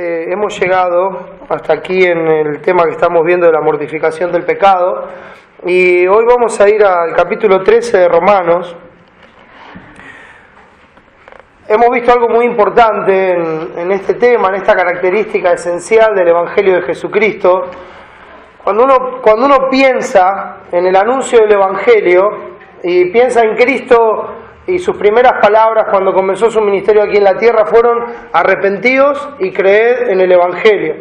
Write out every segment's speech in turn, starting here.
Hemos llegado hasta aquí en el tema que estamos viendo de la mortificación del pecado, y hoy vamos a ir al capítulo 13 de Romanos. Hemos visto algo muy importante en este tema, en esta característica esencial del Evangelio de Jesucristo. Cuando uno piensa en el anuncio del Evangelio y piensa en Cristo, y sus primeras palabras cuando comenzó su ministerio aquí en la tierra fueron: arrepentíos y creed en el Evangelio,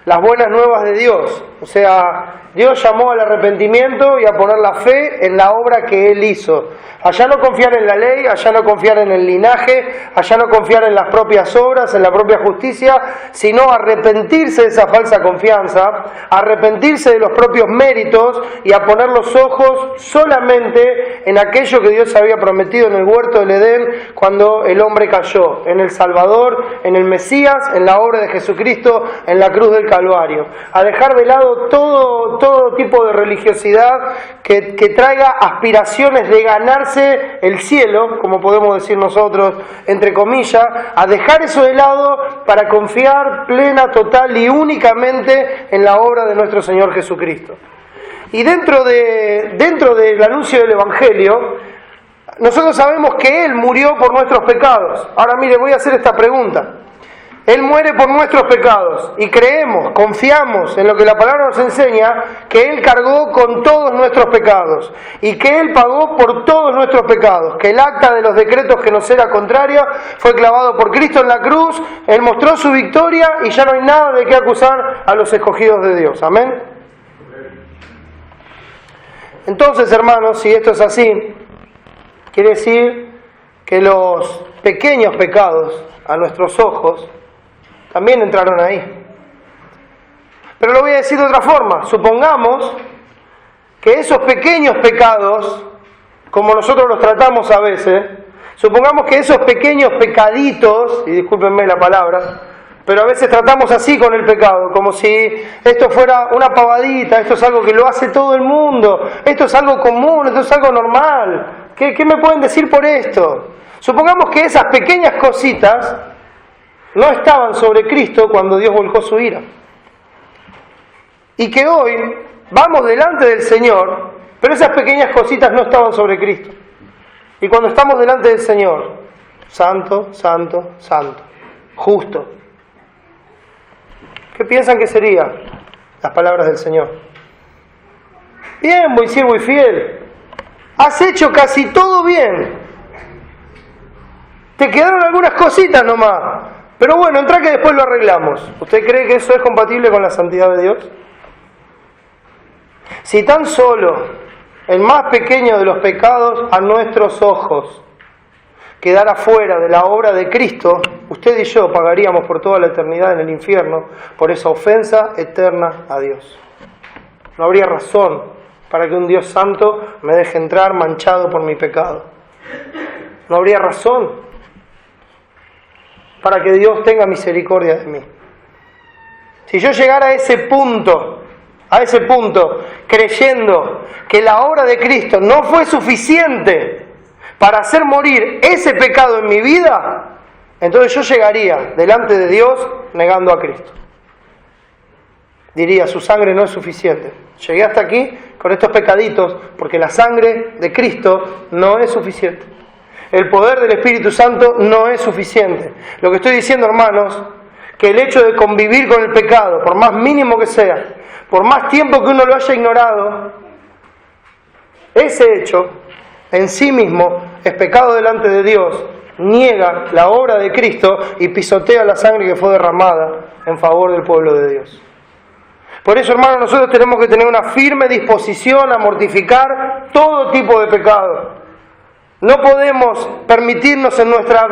las buenas nuevas de Dios. O sea, Dios llamó al arrepentimiento y a poner la fe en la obra que Él hizo. Allá no confiar en la ley, allá no confiar en el linaje, allá no confiar en las propias obras, en la propia justicia, sino arrepentirse de esa falsa confianza, arrepentirse de los propios méritos y a poner los ojos solamente en aquello que Dios había prometido en el huerto del Edén cuando el hombre cayó, en el Salvador, en el Mesías, en la obra de Jesucristo, en la cruz del Calvario. A dejar de lado todo tipo de religiosidad que traiga aspiraciones de ganarse el cielo, como podemos decir nosotros, entre comillas, a dejar eso de lado para confiar plena, total y únicamente en la obra de nuestro Señor Jesucristo. Y dentro del anuncio del Evangelio, nosotros sabemos que Él murió por nuestros pecados. Ahora mire, voy a hacer esta pregunta. Él muere por nuestros pecados y creemos, confiamos en lo que la palabra nos enseña, que Él cargó con todos nuestros pecados y que Él pagó por todos nuestros pecados, que el acta de los decretos que nos era contraria fue clavado por Cristo en la cruz. Él mostró su victoria y ya no hay nada de qué acusar a los escogidos de Dios. Amén. Entonces, hermanos, si esto es así, quiere decir que los pequeños pecados a nuestros ojos también entraron ahí. Pero lo voy a decir de otra forma. Supongamos que esos pequeños pecados, como nosotros los tratamos a veces, supongamos que esos pequeños pecaditos, y discúlpenme la palabra, pero a veces tratamos así con el pecado, como si esto fuera una pavadita, esto es algo que lo hace todo el mundo, esto es algo común, esto es algo normal. ¿Qué me pueden decir por esto? Supongamos que esas pequeñas cositas no estaban sobre Cristo cuando Dios volcó su ira. Y que hoy vamos delante del Señor, pero esas pequeñas cositas no estaban sobre Cristo. Y cuando estamos delante del Señor, santo, santo, santo, justo. ¿Qué piensan que serían las palabras del Señor? Bien, buen siervo y fiel. Has hecho casi todo bien. Te quedaron algunas cositas nomás. Pero bueno, entra que después lo arreglamos. ¿Usted cree que eso es compatible con la santidad de Dios? Si tan solo el más pequeño de los pecados a nuestros ojos quedara fuera de la obra de Cristo, usted y yo pagaríamos por toda la eternidad en el infierno por esa ofensa eterna a Dios. No habría razón para que un Dios santo me deje entrar manchado por mi pecado. No habría razón para que Dios tenga misericordia de mí. Si yo llegara a ese punto, creyendo que la obra de Cristo no fue suficiente para hacer morir ese pecado en mi vida, entonces yo llegaría delante de Dios negando a Cristo. Diría: su sangre no es suficiente. Llegué hasta aquí con estos pecaditos porque la sangre de Cristo no es suficiente. El poder del Espíritu Santo no es suficiente. Lo que estoy diciendo, hermanos, que el hecho de convivir con el pecado, por más mínimo que sea, por más tiempo que uno lo haya ignorado, ese hecho en sí mismo es pecado delante de Dios, niega la obra de Cristo y pisotea la sangre que fue derramada en favor del pueblo de Dios. Por eso, hermanos, nosotros tenemos que tener una firme disposición a mortificar todo tipo de pecado. No podemos permitirnos en nuestra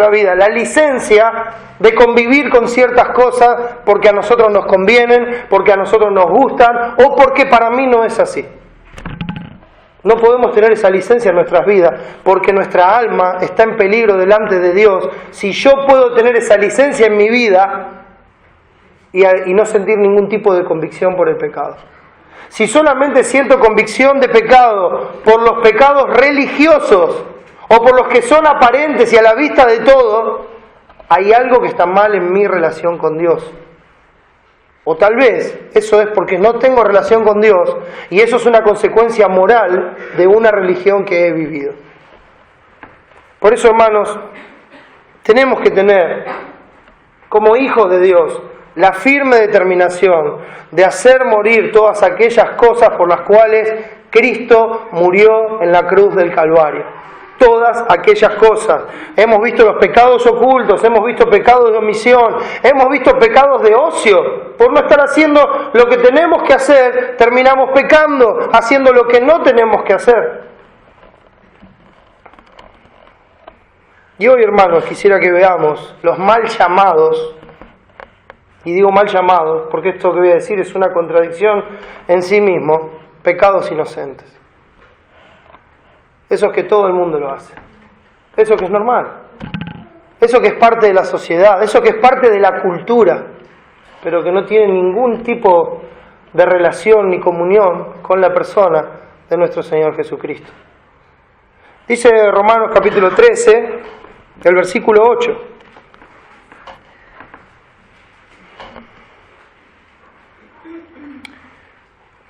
vida la licencia de convivir con ciertas cosas porque a nosotros nos convienen, porque a nosotros nos gustan o porque para mí no es así. No podemos tener esa licencia en nuestras vidas porque nuestra alma está en peligro delante de Dios. Si yo puedo tener esa licencia en mi vida y no sentir ningún tipo de convicción por el pecado. Si solamente siento convicción de pecado por los pecados religiosos o por los que son aparentes y a la vista de todo, hay algo que está mal en mi relación con Dios. O tal vez eso es porque no tengo relación con Dios y eso es una consecuencia moral de una religión que he vivido. Por eso, hermanos, tenemos que tener, como hijos de Dios, la firme determinación de hacer morir todas aquellas cosas por las cuales Cristo murió en la cruz del Calvario. Todas aquellas cosas. Hemos visto los pecados ocultos, hemos visto pecados de omisión, hemos visto pecados de ocio. Por no estar haciendo lo que tenemos que hacer, terminamos pecando, haciendo lo que no tenemos que hacer. Y hoy, hermanos, quisiera que veamos los mal llamados, y digo mal llamados, porque esto que voy a decir es una contradicción en sí mismo, pecados inocentes. Eso es que todo el mundo lo hace. Eso que es normal. Eso que es parte de la sociedad. Eso que es parte de la cultura. Pero que no tiene ningún tipo de relación ni comunión con la persona de nuestro Señor Jesucristo. Dice Romanos capítulo 13, el versículo 8.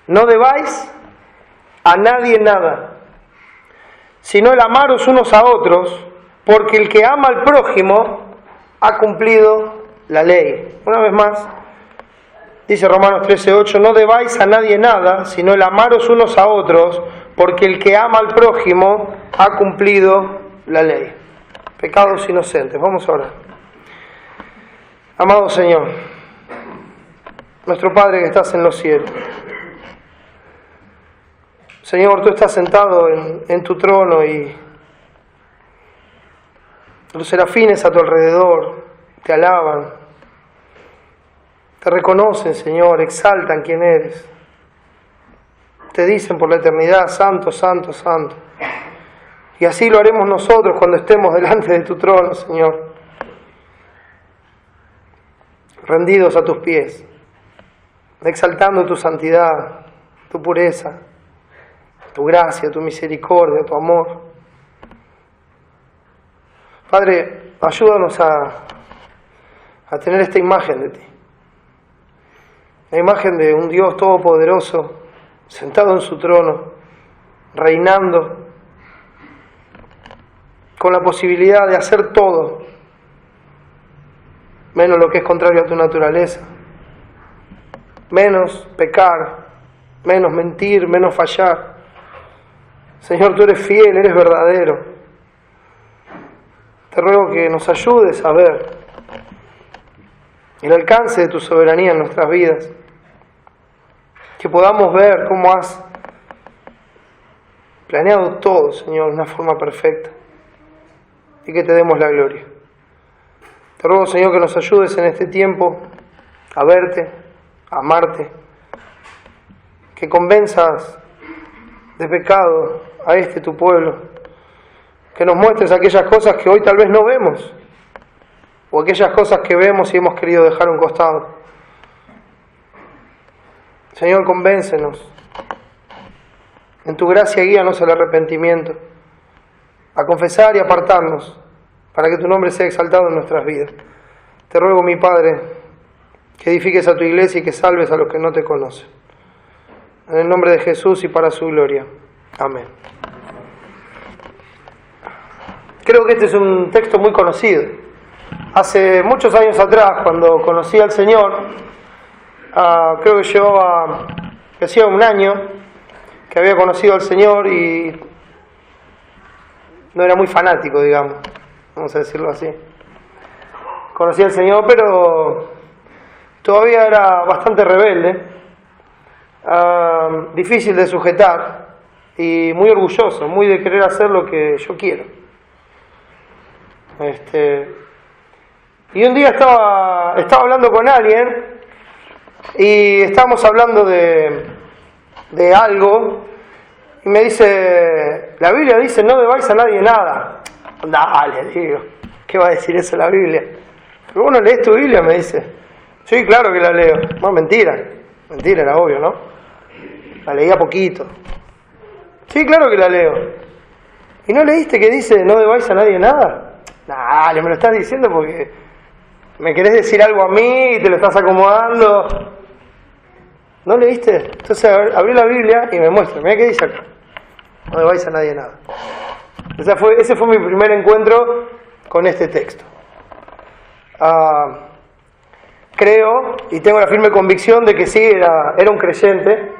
No debáis a nadie nada, sino el amaros unos a otros, porque el que ama al prójimo ha cumplido la ley. Una vez más, dice Romanos 13:8, no debáis a nadie nada, sino el amaros unos a otros, porque el que ama al prójimo ha cumplido la ley. Pecados inocentes. Vamos a orar. Amado Señor, nuestro Padre que estás en los cielos, Señor, tú estás sentado en tu trono y los serafines a tu alrededor te alaban, te reconocen, Señor, exaltan quién eres. Te dicen por la eternidad, santo, santo, santo. Y así lo haremos nosotros cuando estemos delante de tu trono, Señor, rendidos a tus pies, exaltando tu santidad, tu pureza, tu gracia, tu misericordia, tu amor. Padre, ayúdanos a tener esta imagen de ti. La imagen de un Dios todopoderoso, sentado en su trono, reinando, con la posibilidad de hacer todo, menos lo que es contrario a tu naturaleza, menos pecar, menos mentir, menos fallar. Señor, tú eres fiel, eres verdadero. Te ruego que nos ayudes a ver el alcance de tu soberanía en nuestras vidas. Que podamos ver cómo has planeado todo, Señor, de una forma perfecta. Y que te demos la gloria. Te ruego, Señor, que nos ayudes en este tiempo a verte, a amarte. Que convenzas de pecado a tu pueblo, que nos muestres aquellas cosas que hoy tal vez no vemos, o aquellas cosas que vemos y hemos querido dejar a un costado. Señor, convéncenos, en tu gracia guíanos al arrepentimiento, a confesar y apartarnos, para que tu nombre sea exaltado en nuestras vidas. Te ruego, mi Padre, que edifiques a tu iglesia y que salves a los que no te conocen. En el nombre de Jesús y para su gloria. Amén. Creo que este es un texto muy conocido. Hace muchos años atrás, cuando conocí al Señor, creo que hacía un año que había conocido al Señor y no era muy fanático, digamos, vamos a decirlo así. Conocí al Señor, pero todavía era bastante rebelde, difícil de sujetar y muy orgulloso, muy de querer hacer lo que yo quiero. Y un día estaba hablando con alguien y estábamos hablando de algo y me dice, la Biblia dice no debáis a nadie nada. Dale, digo, ¿qué va a decir eso la Biblia? Pero vos no lees tu Biblia, me dice. Sí, claro que la leo. No, mentira, era obvio, ¿no? La leía poquito. Sí, claro que la leo. ¿Y no leíste que dice no debáis a nadie nada? Dale, me lo estás diciendo porque me querés decir algo a mí y te lo estás acomodando. ¿No leíste? Entonces abrí la Biblia y me muestra. Mirá qué dice acá. No debáis a nadie nada. Ese fue mi primer encuentro con este texto. Creo y tengo la firme convicción de que sí, era un creyente.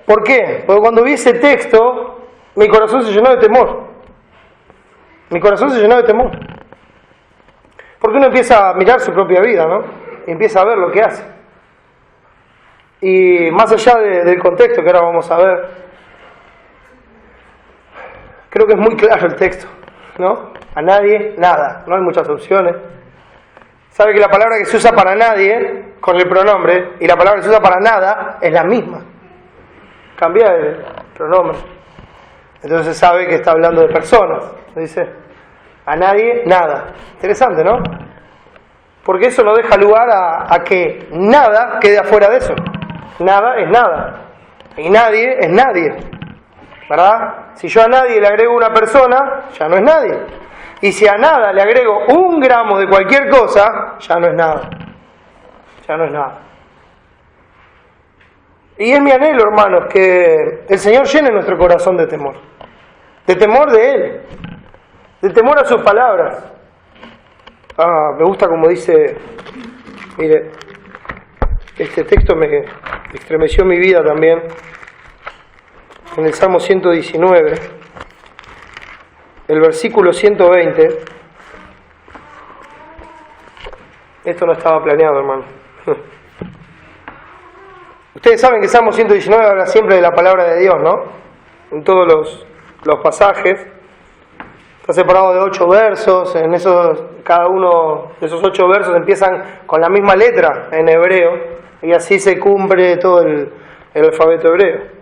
¿Por qué? Porque cuando vi ese texto, mi corazón se llenó de temor. Mi corazón se llenó de temor. Porque uno empieza a mirar su propia vida, ¿no? Y empieza a ver lo que hace. Y más allá del contexto que ahora vamos a ver, creo que es muy claro el texto, ¿no? A nadie, nada. No hay muchas opciones. Sabe que la palabra que se usa para nadie, con el pronombre, y la palabra que se usa para nada, es la misma. Cambia el pronombre. Entonces sabe que está hablando de personas. Dice, a nadie, nada. Interesante, ¿no? Porque eso no deja lugar a que nada quede afuera de eso. Nada es nada. Y nadie es nadie. ¿Verdad? Si yo a nadie le agrego una persona, ya no es nadie. Y si a nada le agrego 1 gramo de cualquier cosa, ya no es nada. Ya no es nada. Y es mi anhelo, hermanos, que el Señor llene nuestro corazón de temor. De temor de Él. De temor a sus palabras. Me gusta como dice, mire, este texto me estremeció mi vida también. En el Salmo 119, el versículo 120. Esto no estaba planeado, hermano. Ustedes saben que Salmo 119 habla siempre de la palabra de Dios, ¿no? En todos los pasajes. Está separado de 8 versos. Cada uno de esos 8 versos empiezan con la misma letra en hebreo. Y así se cumple todo el alfabeto hebreo.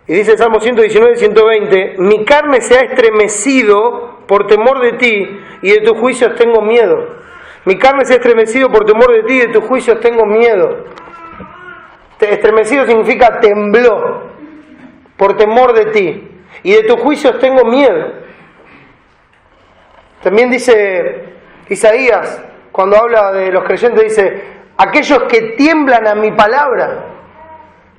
Y dice el Salmo 119, 120, mi carne se ha estremecido por temor de ti, y de tus juicios tengo miedo. Mi carne se ha estremecido por temor de ti, y de tus juicios tengo miedo. Estremecido significa tembló por temor de ti, y de tus juicios tengo miedo. También dice Isaías, cuando habla de los creyentes, dice, aquellos que tiemblan a mi palabra.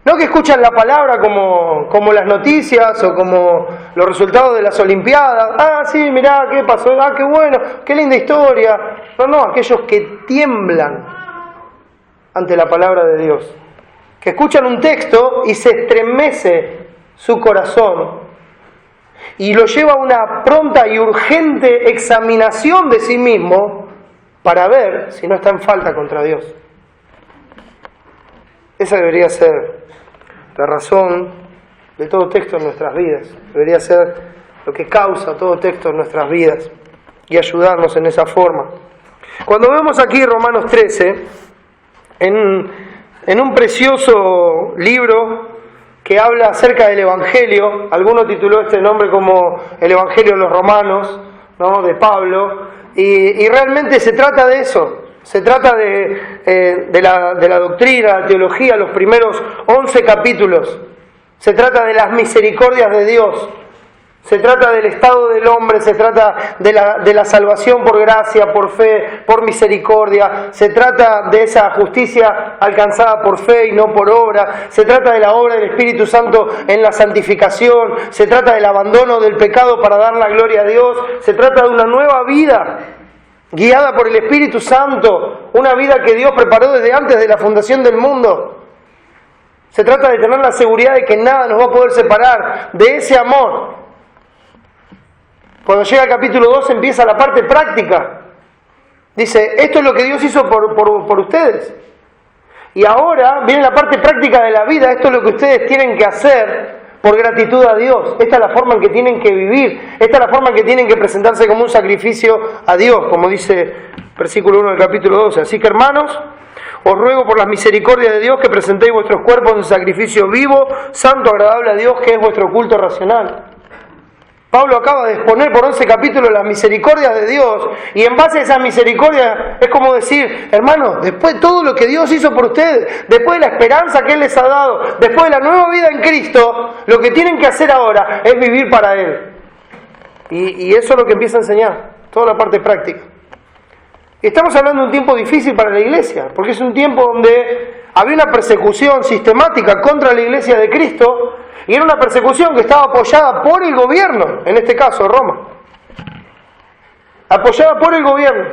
No que escuchan la palabra como las noticias o como los resultados de las Olimpiadas. Sí, mirá, ¿qué pasó? Qué bueno, qué linda historia. No, aquellos que tiemblan ante la palabra de Dios. Que escuchan un texto y se estremece su corazón. Y lo lleva a una pronta y urgente examinación de sí mismo para ver si no está en falta contra Dios. Esa debería ser la razón de todo texto en nuestras vidas. Debería ser lo que causa todo texto en nuestras vidas y ayudarnos en esa forma. Cuando vemos aquí Romanos 13, en un precioso libro que habla acerca del Evangelio, alguno tituló este nombre como el Evangelio de los Romanos, ¿no? De Pablo, y realmente se trata de eso. Se trata de la doctrina, la teología, los primeros 11 capítulos. Se trata de las misericordias de Dios. Se trata del estado del hombre, se trata de la salvación por gracia, por fe, por misericordia. Se trata de esa justicia alcanzada por fe y no por obra. Se trata de la obra del Espíritu Santo en la santificación. Se trata del abandono del pecado para dar la gloria a Dios. Se trata de una nueva vida guiada por el Espíritu Santo, una vida que Dios preparó desde antes de la fundación del mundo. Se trata de tener la seguridad de que nada nos va a poder separar de ese amor. Cuando llega el capítulo 2 empieza la parte práctica. Dice, esto es lo que Dios hizo por ustedes. Y ahora viene la parte práctica de la vida, esto es lo que ustedes tienen que hacer por gratitud a Dios. Esta es la forma en que tienen que vivir. Esta es la forma en que tienen que presentarse como un sacrificio a Dios, como dice versículo 1 del capítulo 12. Así que, hermanos, os ruego por las misericordias de Dios que presentéis vuestros cuerpos en sacrificio vivo, santo, agradable a Dios, que es vuestro culto racional. Pablo acaba de exponer por 11 capítulos las misericordias de Dios, y en base a esas misericordias es como decir, hermanos, después de todo lo que Dios hizo por ustedes, después de la esperanza que Él les ha dado, después de la nueva vida en Cristo, lo que tienen que hacer ahora es vivir para Él. Y eso es lo que empieza a enseñar, toda la parte práctica. Y estamos hablando de un tiempo difícil para la iglesia, porque es un tiempo donde había una persecución sistemática contra la iglesia de Cristo, y era una persecución que estaba apoyada por el gobierno, en este caso Roma. Apoyada por el gobierno.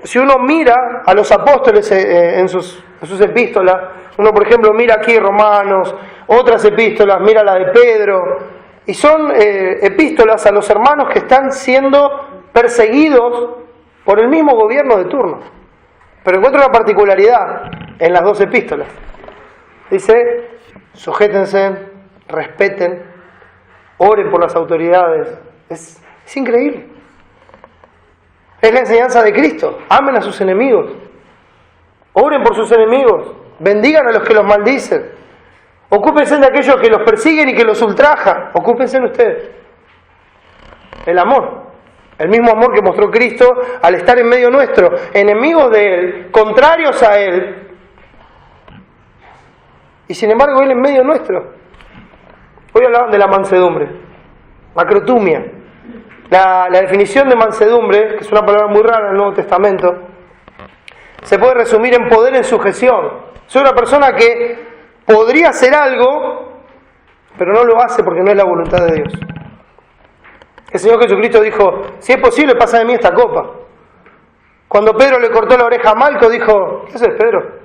Si uno mira a los apóstoles en sus epístolas, uno por ejemplo mira aquí Romanos, otras epístolas, mira la de Pedro, y son epístolas a los hermanos que están siendo perseguidos por el mismo gobierno de turno. Pero encuentro una particularidad en las dos epístolas. Dice, sujétense, respeten, oren por las autoridades. Es increíble. Es la enseñanza de Cristo. Amen a sus enemigos. Oren por sus enemigos. Bendigan a los que los maldicen. Ocúpense de aquellos que los persiguen y que los ultrajan. Ocúpense en ustedes. El amor. El mismo amor que mostró Cristo al estar en medio nuestro. Enemigos de Él, contrarios a Él. Y sin embargo Él en medio nuestro. Hoy hablaban de la mansedumbre. Macrotumia. La definición de mansedumbre, que es una palabra muy rara en el Nuevo Testamento, se puede resumir en poder en sujeción. Soy una persona que podría hacer algo, pero no lo hace porque no es la voluntad de Dios. El Señor Jesucristo dijo, si es posible, pasa de mí esta copa. Cuando Pedro le cortó la oreja a Malco, dijo, ¿qué haces, Pedro?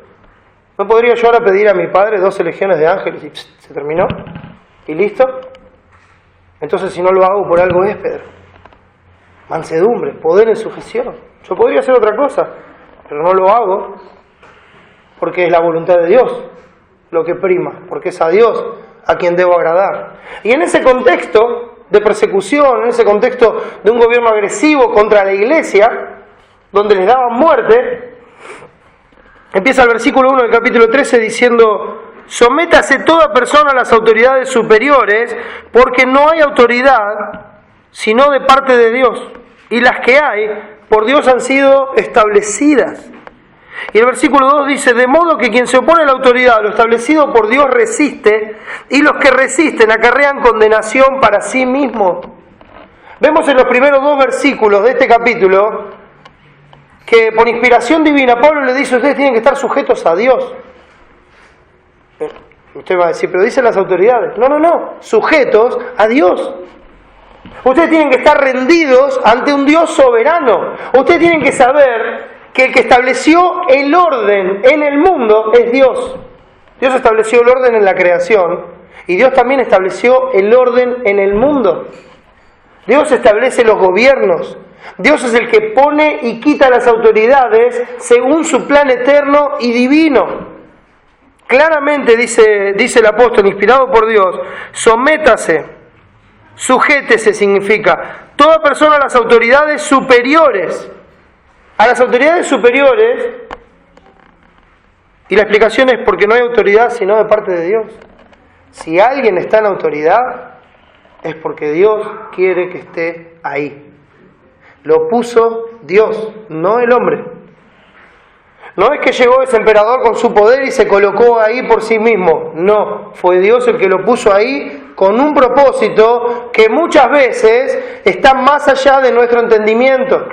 ¿No podría yo ahora pedir a mi Padre 12 legiones de ángeles? Y se terminó. ¿Y listo? Entonces, si no lo hago, por algo es, Pedro. Mansedumbre, poder en sujeción. Yo podría hacer otra cosa, pero no lo hago porque es la voluntad de Dios lo que prima, porque es a Dios a quien debo agradar. Y en ese contexto de persecución, en ese contexto de un gobierno agresivo contra la iglesia, donde les daban muerte, empieza el versículo 1 del capítulo 13 diciendo, sométase toda persona a las autoridades superiores, porque no hay autoridad sino de parte de Dios, y las que hay por Dios han sido establecidas. Y el versículo 2 dice, de modo que quien se opone a la autoridad, lo establecido por Dios resiste, y los que resisten acarrean condenación para sí mismos. Vemos en los primeros dos versículos de este capítulo que por inspiración divina Pablo le dice, ustedes tienen que estar sujetos a Dios. Usted va a decir, pero dicen las autoridades. No, sujetos a Dios. Ustedes tienen que estar rendidos ante un Dios soberano. Ustedes tienen que saber que el que estableció el orden en el mundo es Dios. Dios estableció el orden en la creación y Dios también estableció el orden en el mundo. Dios establece los gobiernos. Dios es el que pone y quita las autoridades según su plan eterno y divino. Claramente dice el apóstol, inspirado por Dios, sométase, sujétese significa toda persona a las autoridades superiores. A las autoridades superiores, y la explicación es porque no hay autoridad sino de parte de Dios. Si alguien está en autoridad, es porque Dios quiere que esté ahí. Lo puso Dios, no el hombre. No es que llegó ese emperador con su poder y se colocó ahí por sí mismo. No, fue Dios el que lo puso ahí con un propósito que muchas veces está más allá de nuestro entendimiento.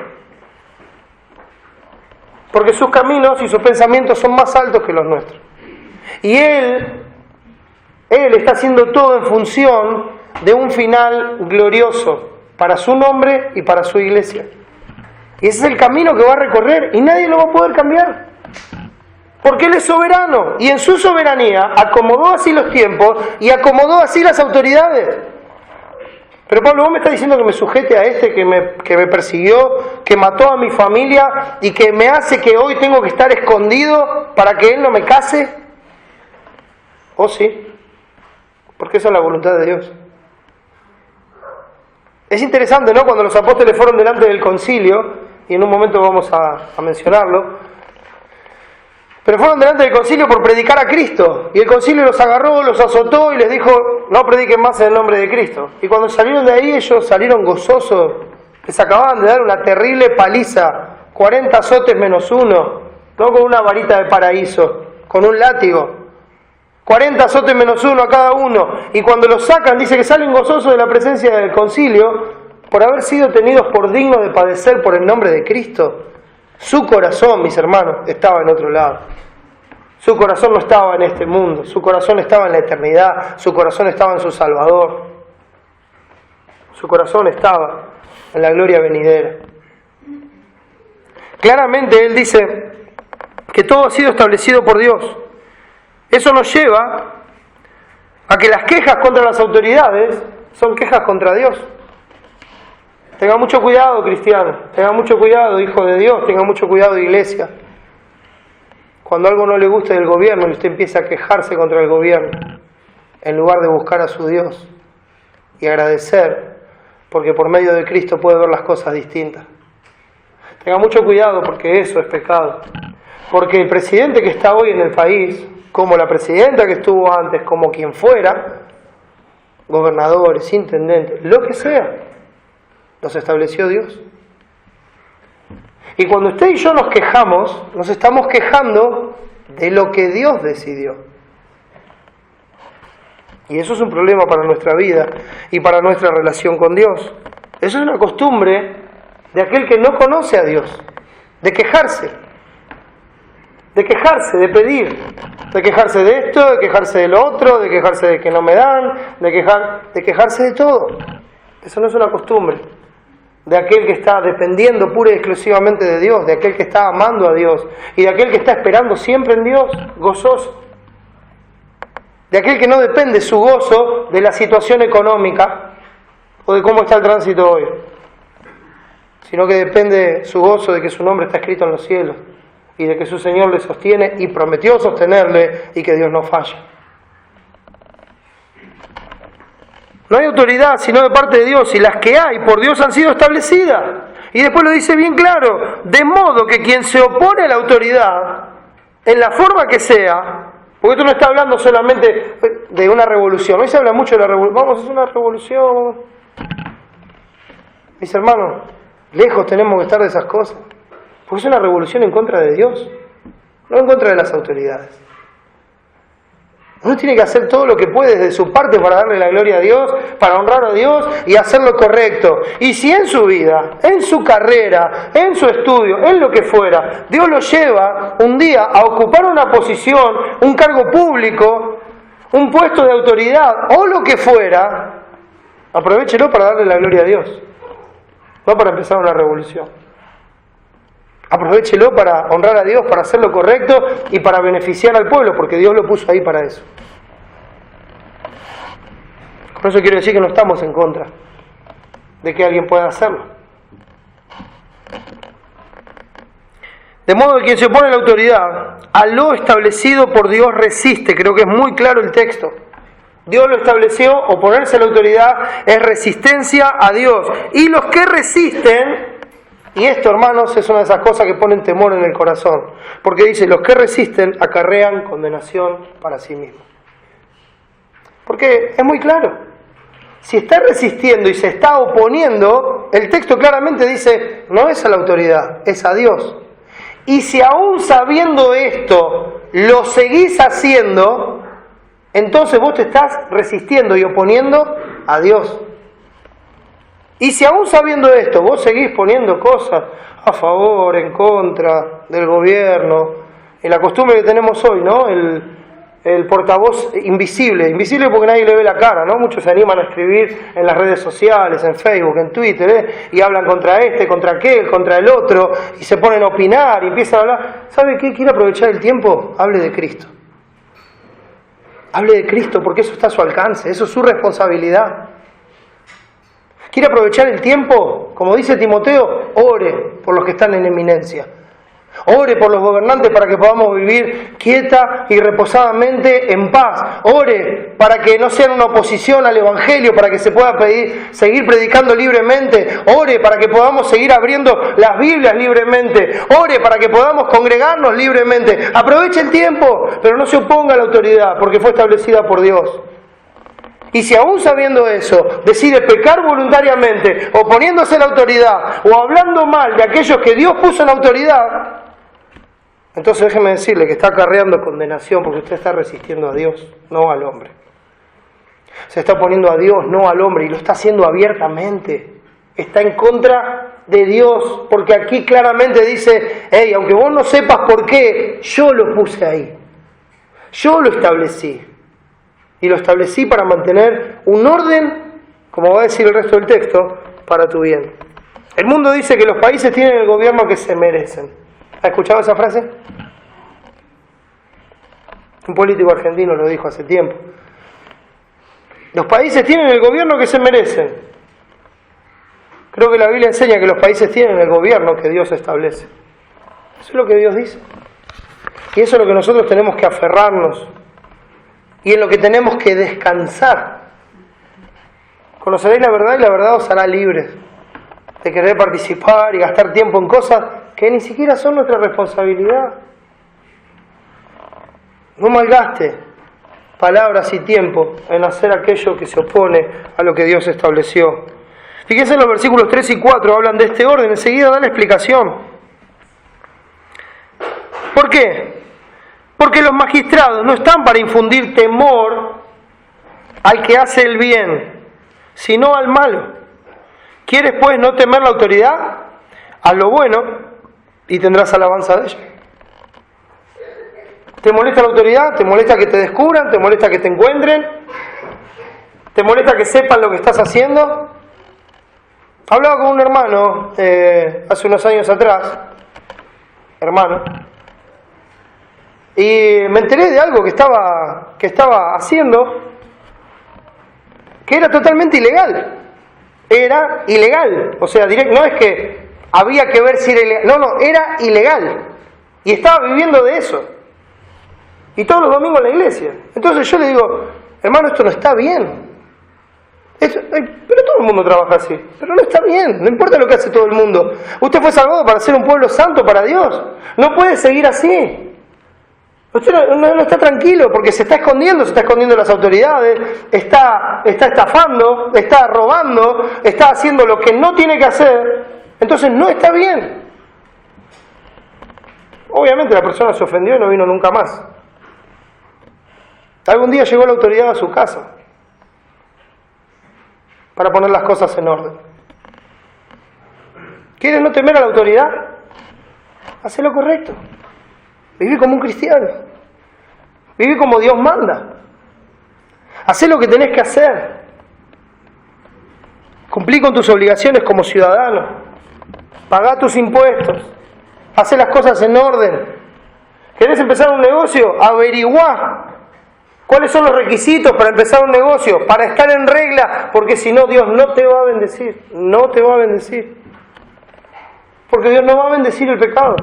Porque sus caminos y sus pensamientos son más altos que los nuestros. Y Él está haciendo todo en función de un final glorioso para su nombre y para su iglesia. Y ese es el camino que va a recorrer y nadie lo va a poder cambiar. Porque Él es soberano y en su soberanía acomodó así los tiempos y acomodó así las autoridades. Pero Pablo, ¿vos me estás diciendo que me sujete a este que me persiguió, que mató a mi familia y que me hace que hoy tengo que estar escondido para que él no me case? Oh sí, porque esa es la voluntad de Dios. Es interesante, ¿no? Cuando los apóstoles fueron delante del concilio, y en un momento vamos a mencionarlo, pero fueron delante del concilio por predicar a Cristo. Y el concilio los agarró, los azotó y les dijo, no prediquen más en el nombre de Cristo. Y cuando salieron de ahí, ellos salieron gozosos. Les acababan de dar una terrible paliza. 40 azotes menos uno. No con una varita de paraíso, con un látigo. 40 azotes menos uno a cada uno, y cuando los sacan dice que salen gozosos de la presencia del concilio por haber sido tenidos por dignos de padecer por el nombre de Cristo. Su corazón, mis hermanos, estaba en otro lado. Su corazón no estaba en este mundo, su corazón estaba en la eternidad, su corazón estaba en su Salvador. Su corazón estaba en la gloria venidera. Claramente él dice que todo ha sido establecido por Dios. Eso nos lleva a que las quejas contra las autoridades son quejas contra Dios. Tenga mucho cuidado, cristiano, tenga mucho cuidado, hijo de Dios, tenga mucho cuidado, iglesia. Cuando algo no le gusta del gobierno y usted empieza a quejarse contra el gobierno, en lugar de buscar a su Dios y agradecer, porque por medio de Cristo puede ver las cosas distintas. Tenga mucho cuidado porque eso es pecado. Porque el presidente que está hoy en el país, como la presidenta que estuvo antes, como quien fuera, gobernadores, intendentes, lo que sea, los estableció Dios. Y cuando usted y yo nos quejamos, nos estamos quejando de lo que Dios decidió. Y eso es un problema para nuestra vida y para nuestra relación con Dios. Eso es una costumbre de aquel que no conoce a Dios, de quejarse, de pedir, de quejarse de esto, de quejarse de lo otro, de quejarse de que no me dan, de quejarse de todo. Eso no es una costumbre de aquel que está dependiendo pura y exclusivamente de Dios, de aquel que está amando a Dios y de aquel que está esperando siempre en Dios, gozoso. De aquel que no depende su gozo de la situación económica o de cómo está el tránsito hoy, sino que depende su gozo de que su nombre está escrito en los cielos y de que su Señor le sostiene y prometió sostenerle y que Dios no falla. No hay autoridad sino de parte de Dios, y las que hay por Dios han sido establecidas. Y después lo dice bien claro, de modo que quien se opone a la autoridad, en la forma que sea, porque esto no está hablando solamente de una revolución, hoy se habla mucho de la revolución, vamos a hacer una revolución. Mis hermanos, lejos tenemos que estar de esas cosas, porque es una revolución en contra de Dios, no en contra de las autoridades. Uno tiene que hacer todo lo que puede desde su parte para darle la gloria a Dios, para honrar a Dios y hacer lo correcto. Y si en su vida, en su carrera, en su estudio, en lo que fuera, Dios lo lleva un día a ocupar una posición, un cargo público, un puesto de autoridad o lo que fuera, aprovéchelo para darle la gloria a Dios, no para empezar una revolución. Aprovéchelo para honrar a Dios, para hacer lo correcto y para beneficiar al pueblo, porque Dios lo puso ahí para eso. Con eso quiero decir que no estamos en contra de que alguien pueda hacerlo. De modo que quien se opone a la autoridad, a lo establecido por Dios resiste. Creo que es muy claro el texto. Dios lo estableció, oponerse a la autoridad es resistencia a Dios. Y los que resisten, y esto, hermanos, es una de esas cosas que ponen temor en el corazón, porque dice, los que resisten acarrean condenación para sí mismos. Porque es muy claro, si está resistiendo y se está oponiendo, el texto claramente dice, no es a la autoridad, es a Dios. Y si aún sabiendo esto, lo seguís haciendo, entonces vos te estás resistiendo y oponiendo a Dios. Y si aún sabiendo esto, vos seguís poniendo cosas a favor, en contra del gobierno, en la costumbre que tenemos hoy, ¿no? El portavoz invisible porque nadie le ve la cara, ¿no? Muchos se animan a escribir en las redes sociales, en Facebook, en Twitter, y hablan contra este, contra aquel, contra el otro, y se ponen a opinar y empiezan a hablar. ¿Sabe qué? ¿Quiere aprovechar el tiempo? Hable de Cristo. Hable de Cristo porque eso está a su alcance, eso es su responsabilidad. ¿Quiere aprovechar el tiempo? Como dice Timoteo, ore por los que están en eminencia. Ore por los gobernantes para que podamos vivir quieta y reposadamente en paz. Ore para que no sean una oposición al Evangelio, para que se pueda seguir predicando libremente. Ore para que podamos seguir abriendo las Biblias libremente. Ore para que podamos congregarnos libremente. Aproveche el tiempo, pero no se oponga a la autoridad, porque fue establecida por Dios. Y si aún sabiendo eso, decide pecar voluntariamente, oponiéndose a la autoridad, o hablando mal de aquellos que Dios puso en autoridad, entonces déjeme decirle que está acarreando condenación porque usted está resistiendo a Dios, no al hombre. Se está poniendo a Dios, no al hombre, y lo está haciendo abiertamente. Está en contra de Dios, porque aquí claramente dice, hey, aunque vos no sepas por qué, yo lo puse ahí. Yo lo establecí. Y lo establecí para mantener un orden, como va a decir el resto del texto, para tu bien. El mundo dice que los países tienen el gobierno que se merecen. ¿Ha escuchado esa frase? Un político argentino lo dijo hace tiempo. Los países tienen el gobierno que se merecen. Creo que la Biblia enseña que los países tienen el gobierno que Dios establece. Eso es lo que Dios dice. Y eso es lo que nosotros tenemos que aferrarnos. Y en lo que tenemos que descansar. Conoceréis la verdad y la verdad os hará libres de querer participar y gastar tiempo en cosas que ni siquiera son nuestra responsabilidad. No malgaste palabras y tiempo en hacer aquello que se opone a lo que Dios estableció. Fíjense en los versículos 3 y 4, hablan de este orden, enseguida da la explicación. ¿Por qué? Porque los magistrados no están para infundir temor al que hace el bien, sino al malo. ¿Quieres pues no temer la autoridad? Haz lo bueno y tendrás alabanza de ella. ¿Te molesta la autoridad? ¿Te molesta que te descubran? ¿Te molesta que te encuentren? ¿Te molesta que sepan lo que estás haciendo? Hablaba con un hermano hace unos años atrás, y me enteré de algo que estaba haciendo que era totalmente ilegal. Era ilegal, o sea, no es que había que ver si era ilegal, no, era ilegal. Y estaba viviendo de eso. Y todos los domingos en la iglesia. Entonces yo le digo, hermano, esto no está bien. Pero todo el mundo trabaja así. Pero no está bien, no importa lo que hace todo el mundo. Usted fue salvado para ser un pueblo santo para Dios. No puede seguir así. Usted no está tranquilo porque se está escondiendo de las autoridades, está estafando, está robando, está haciendo lo que no tiene que hacer. Entonces no está bien. Obviamente la persona se ofendió y no vino nunca más. Algún día llegó la autoridad a su casa para poner las cosas en orden. ¿Quieres no temer a la autoridad? Haz lo correcto. Viví como un cristiano. Viví como Dios manda. Haz lo que tenés que hacer. Cumplí con tus obligaciones como ciudadano. Pagá tus impuestos. Haz las cosas en orden. ¿Querés empezar un negocio? Averiguá cuáles son los requisitos para empezar un negocio, para estar en regla, porque si no, Dios no te va a bendecir. No te va a bendecir. Porque Dios no va a bendecir el pecado.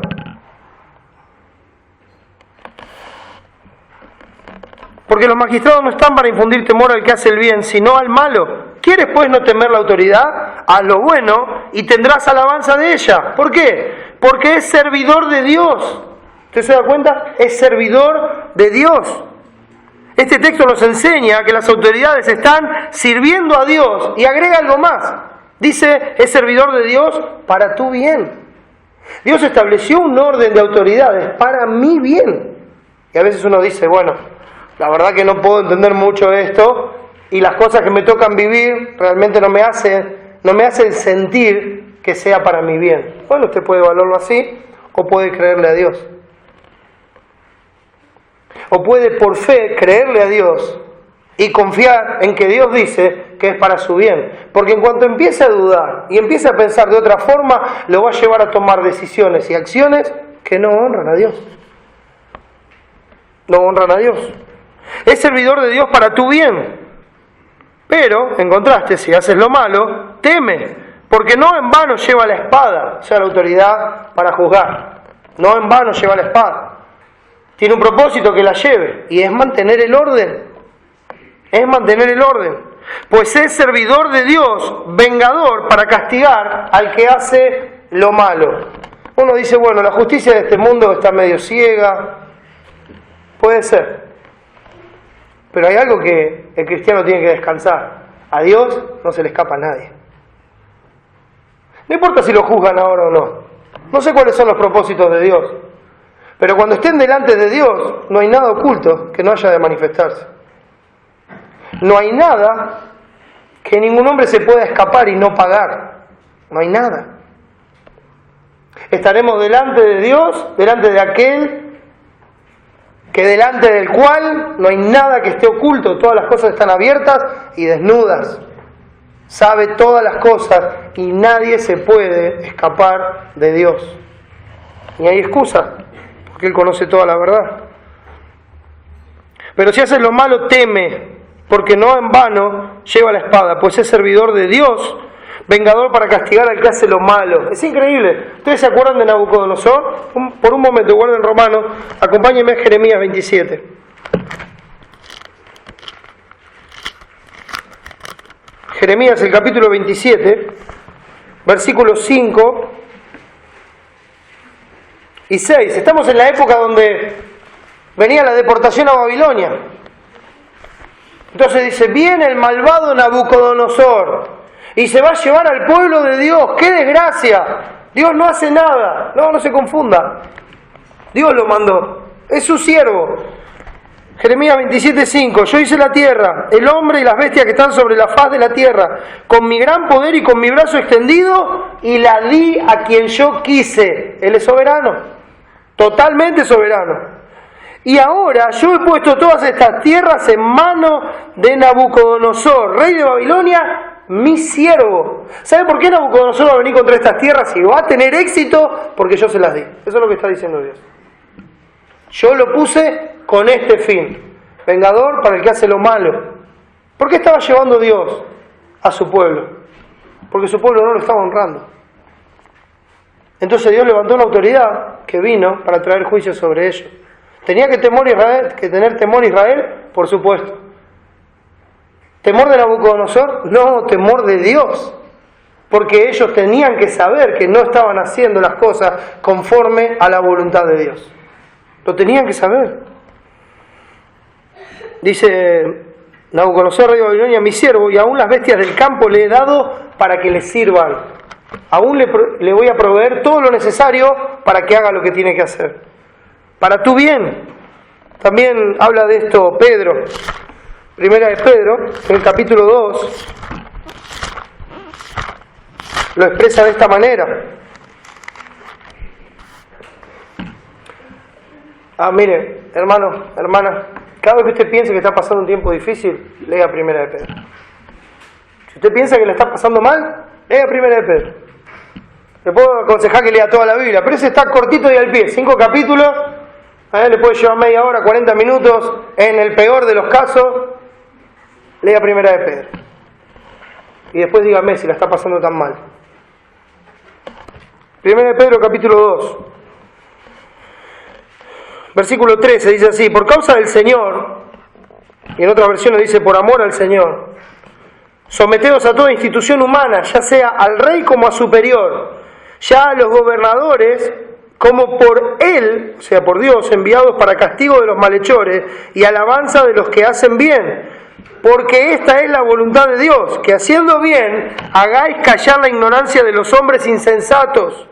Porque los magistrados no están para infundir temor al que hace el bien, sino al malo. ¿Quieres pues no temer la autoridad? Haz lo bueno y tendrás alabanza de ella. ¿Por qué? Porque es servidor de Dios. ¿Usted se da cuenta? Es servidor de Dios. Este texto nos enseña que las autoridades están sirviendo a Dios y agrega algo más. Dice, es servidor de Dios para tu bien. Dios estableció un orden de autoridades para mi bien. Y a veces uno dice, bueno, la verdad que no puedo entender mucho esto y las cosas que me tocan vivir realmente no me hacen sentir que sea para mi bien. Bueno, usted puede valorarlo así o puede creerle a Dios. O puede por fe creerle a Dios y confiar en que Dios dice que es para su bien. Porque en cuanto empiece a dudar y empiece a pensar de otra forma, lo va a llevar a tomar decisiones y acciones que no honran a Dios. No honran a Dios. Es servidor de Dios para tu bien. Pero, en contraste, si haces lo malo, teme. Porque no en vano lleva la espada, o sea, la autoridad para juzgar. No en vano lleva la espada. Tiene un propósito que la lleve, y es mantener el orden. Es mantener el orden. Pues es servidor de Dios, vengador, para castigar al que hace lo malo. Uno dice, bueno, la justicia de este mundo está medio ciega. Puede ser. Pero hay algo que el cristiano tiene que descansar. A Dios no se le escapa a nadie. No importa si lo juzgan ahora o no. No sé cuáles son los propósitos de Dios. Pero cuando estén delante de Dios, no hay nada oculto que no haya de manifestarse. No hay nada que ningún hombre se pueda escapar y no pagar. No hay nada. Estaremos delante de Dios, delante de aquel que delante del cual no hay nada que esté oculto. Todas las cosas están abiertas y desnudas. Sabe todas las cosas y nadie se puede escapar de Dios. Ni hay excusa, porque Él conoce toda la verdad. Pero si haces lo malo, teme, porque no en vano lleva la espada, pues es servidor de Dios, vengador para castigar al que hace lo malo. Es increíble. ¿Ustedes se acuerdan de Nabucodonosor? Por un momento, guarden Romanos, acompáñenme a Jeremías 27. Jeremías, el capítulo 27, versículos 5 y 6. Estamos en la época donde venía la deportación a Babilonia. Entonces dice, viene el malvado Nabucodonosor y se va a llevar al pueblo de Dios. ¡Qué desgracia! Dios no hace nada. No se confunda. Dios lo mandó. Es su siervo. Jeremías 27:5. Yo hice la tierra, el hombre y las bestias que están sobre la faz de la tierra, con mi gran poder y con mi brazo extendido, y la di a quien yo quise. Él es soberano. Totalmente soberano. Y ahora yo he puesto todas estas tierras en manos de Nabucodonosor, rey de Babilonia, mi siervo. ¿Sabe por qué Nabucodonosor va a venir contra estas tierras y va a tener éxito? Porque yo se las di. Eso es lo que está diciendo Dios. Yo lo puse con este fin. Vengador para el que hace lo malo. ¿Por qué estaba llevando Dios a su pueblo? Porque su pueblo no lo estaba honrando. Entonces Dios levantó una autoridad que vino para traer juicio sobre ellos. ¿Tenía que tener temor Israel? Por supuesto. ¿Temor de Nabucodonosor? No, temor de Dios. Porque ellos tenían que saber que no estaban haciendo las cosas conforme a la voluntad de Dios. Lo tenían que saber. Dice Nabucodonosor, rey de Babilonia, mi siervo, y aún las bestias del campo le he dado para que le sirvan. Aún le voy a proveer todo lo necesario para que haga lo que tiene que hacer. Para tu bien. También habla de esto Pedro. Primera de Pedro, en el capítulo 2, lo expresa de esta manera. Mire, hermano, hermana, cada vez que usted piense que está pasando un tiempo difícil, lea Primera de Pedro. Si usted piensa que le está pasando mal, lea Primera de Pedro. Le puedo aconsejar que lea toda la Biblia, pero ese está cortito y al pie, 5 capítulos. Le puede llevar media hora, 40 minutos, en el peor de los casos, lea Primera de Pedro. Y después dígame si la está pasando tan mal. Primera de Pedro, capítulo 2. Versículo 13, dice así, por causa del Señor, y en otras versiones dice, por amor al Señor, someteos a toda institución humana, ya sea al rey como a superior, ya a los gobernadores, como por Él, o sea, por Dios, enviados para castigo de los malhechores y alabanza de los que hacen bien. Porque esta es la voluntad de Dios, que haciendo bien, hagáis callar la ignorancia de los hombres insensatos,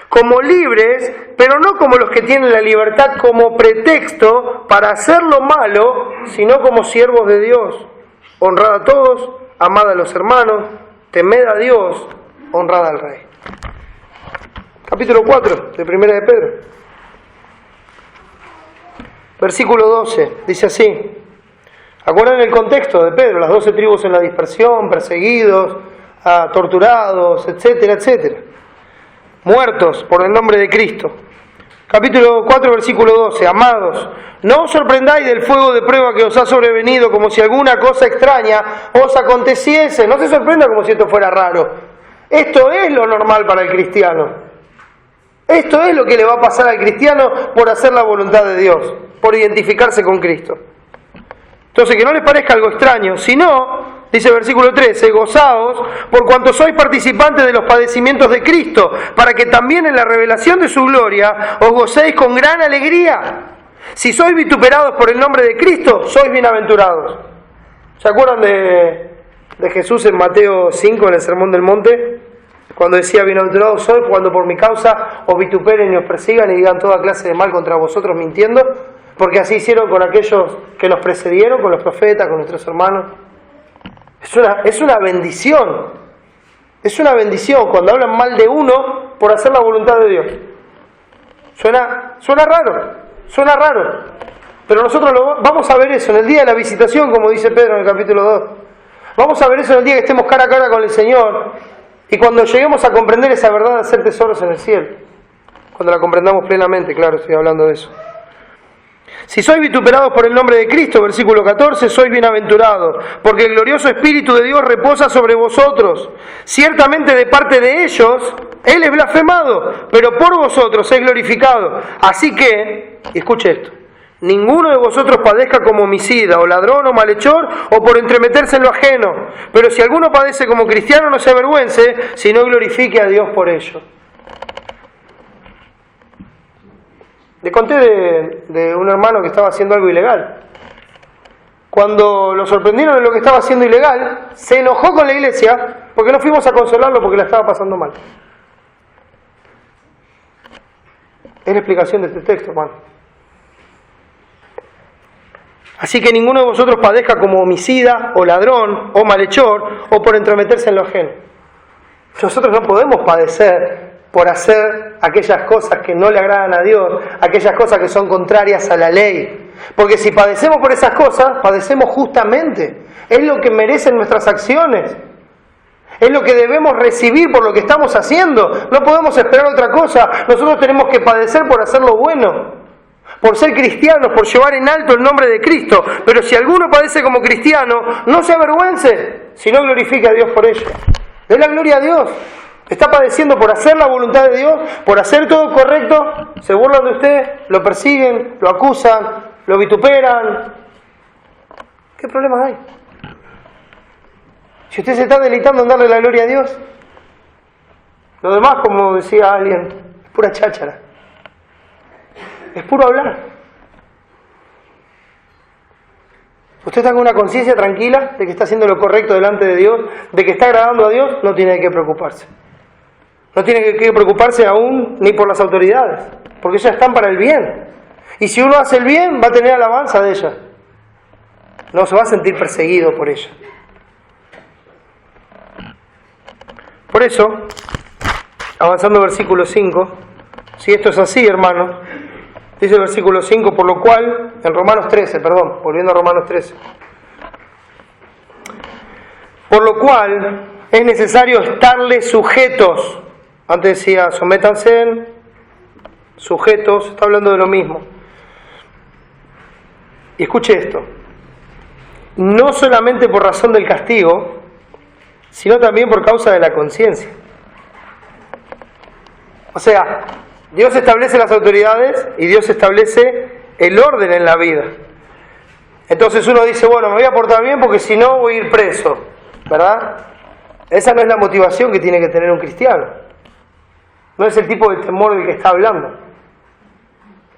como libres, pero no como los que tienen la libertad como pretexto para hacer lo malo, sino como siervos de Dios. Honrad a todos, amad a los hermanos, temed a Dios, honrad al Rey. Capítulo 4 de Primera de Pedro. Versículo 12, dice así. Acuerdan el contexto de Pedro, las 12 tribus en la dispersión, perseguidos, torturados, etcétera, etcétera. Muertos por el nombre de Cristo. Capítulo 4, versículo 12. Amados, no os sorprendáis del fuego de prueba que os ha sobrevenido como si alguna cosa extraña os aconteciese. No se sorprenda como si esto fuera raro. Esto es lo normal para el cristiano. Esto es lo que le va a pasar al cristiano por hacer la voluntad de Dios, por identificarse con Cristo. Entonces, que no les parezca algo extraño, sino, dice el versículo 13, gozaos por cuanto sois participantes de los padecimientos de Cristo, para que también en la revelación de su gloria os gocéis con gran alegría. Si sois vituperados por el nombre de Cristo, sois bienaventurados. ¿Se acuerdan de Jesús en Mateo 5, en el Sermón del Monte? cuando decía, bienaventurados sois cuando por mi causa os vituperen y os persigan y digan toda clase de mal contra vosotros mintiendo, porque así hicieron con aquellos que nos precedieron, con los profetas, con nuestros hermanos. Es una bendición. Es una bendición cuando hablan mal de uno por hacer la voluntad de Dios. Suena raro. Pero nosotros vamos a ver eso en el día de la visitación, como dice Pedro en el capítulo 2. Vamos a ver eso en el día que estemos cara a cara con el Señor y cuando lleguemos a comprender esa verdad de hacer tesoros en el cielo. Cuando la comprendamos plenamente, claro, estoy hablando de eso. Si sois vituperados por el nombre de Cristo, versículo 14, sois bienaventurados, porque el glorioso Espíritu de Dios reposa sobre vosotros. Ciertamente de parte de ellos, Él es blasfemado, pero por vosotros es glorificado. Así que, escuche esto, ninguno de vosotros padezca como homicida, o ladrón, o malhechor, o por entremeterse en lo ajeno. Pero si alguno padece como cristiano, no se avergüence, sino glorifique a Dios por ello. Le conté de un hermano que estaba haciendo algo ilegal. Cuando lo sorprendieron en lo que estaba haciendo ilegal, se enojó con la iglesia porque no fuimos a consolarlo porque la estaba pasando mal. Es la explicación de este texto, hermano. Así que ninguno de vosotros padezca como homicida, o ladrón, o malhechor, o por entrometerse en lo ajeno. Nosotros no podemos padecer por hacer aquellas cosas que no le agradan a Dios, aquellas cosas que son contrarias a la ley. Porque si padecemos por esas cosas, padecemos justamente. Es lo que merecen nuestras acciones. Es lo que debemos recibir por lo que estamos haciendo. No podemos esperar otra cosa. Nosotros tenemos que padecer por hacer lo bueno, por ser cristianos, por llevar en alto el nombre de Cristo. Pero si alguno padece como cristiano, no se avergüence, sino glorifique a Dios por ello. Dé la gloria a Dios. Está padeciendo por hacer la voluntad de Dios, por hacer todo correcto, se burlan de usted, lo persiguen, lo acusan, lo vituperan. ¿Qué problema hay? Si usted se está deleitando en darle la gloria a Dios, lo demás, como decía alguien, es pura cháchara. Es puro hablar. Usted está con una conciencia tranquila de que está haciendo lo correcto delante de Dios, de que está agradando a Dios, no tiene que preocuparse. No tiene que preocuparse aún ni por las autoridades, porque ellas están para el bien. Y si uno hace el bien, va a tener alabanza de ellas. No se va a sentir perseguido por ellas. Por eso, avanzando versículo 5, si esto es así, hermanos, dice el versículo 5, por lo cual, en Romanos 13, volviendo a Romanos 13, por lo cual es necesario estarles sujetos. Antes decía, sométanse, sujetos, está hablando de lo mismo. Y escuche esto, no solamente por razón del castigo, sino también por causa de la conciencia. O sea, Dios establece las autoridades y Dios establece el orden en la vida. Entonces uno dice, bueno, me voy a portar bien porque si no voy a ir preso, ¿verdad? Esa no es la motivación que tiene que tener un cristiano. No es el tipo de temor del que está hablando.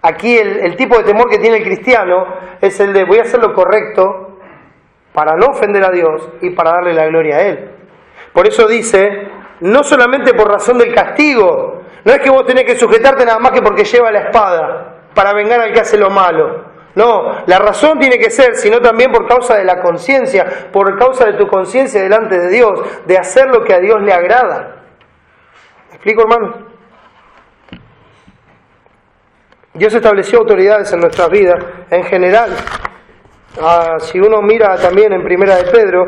Aquí el tipo de temor que tiene el cristiano es el de voy a hacer lo correcto para no ofender a Dios y para darle la gloria a Él. Por eso dice, no solamente por razón del castigo, no es que vos tenés que sujetarte nada más que porque lleva la espada para vengar al que hace lo malo. No, la razón tiene que ser, sino también por causa de la conciencia, por causa de tu conciencia delante de Dios, de hacer lo que a Dios le agrada. ¿Me explico, hermano? Dios estableció autoridades en nuestras vidas, en general. Si uno mira también en Primera de Pedro,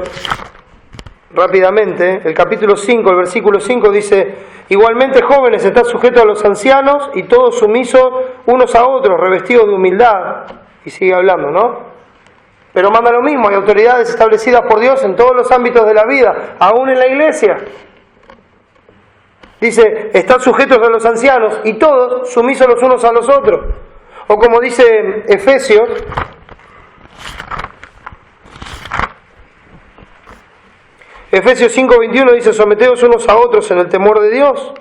rápidamente, el capítulo 5, el versículo 5 dice, igualmente jóvenes, estad sujetos a los ancianos y todos sumisos unos a otros, revestidos de humildad. Y sigue hablando, ¿no? Pero manda lo mismo, hay autoridades establecidas por Dios en todos los ámbitos de la vida, aún en la iglesia. Dice, están sujetos a los ancianos y todos sumisos los unos a los otros. O como dice Efesios 5:21 dice, someteos unos a otros en el temor de Dios.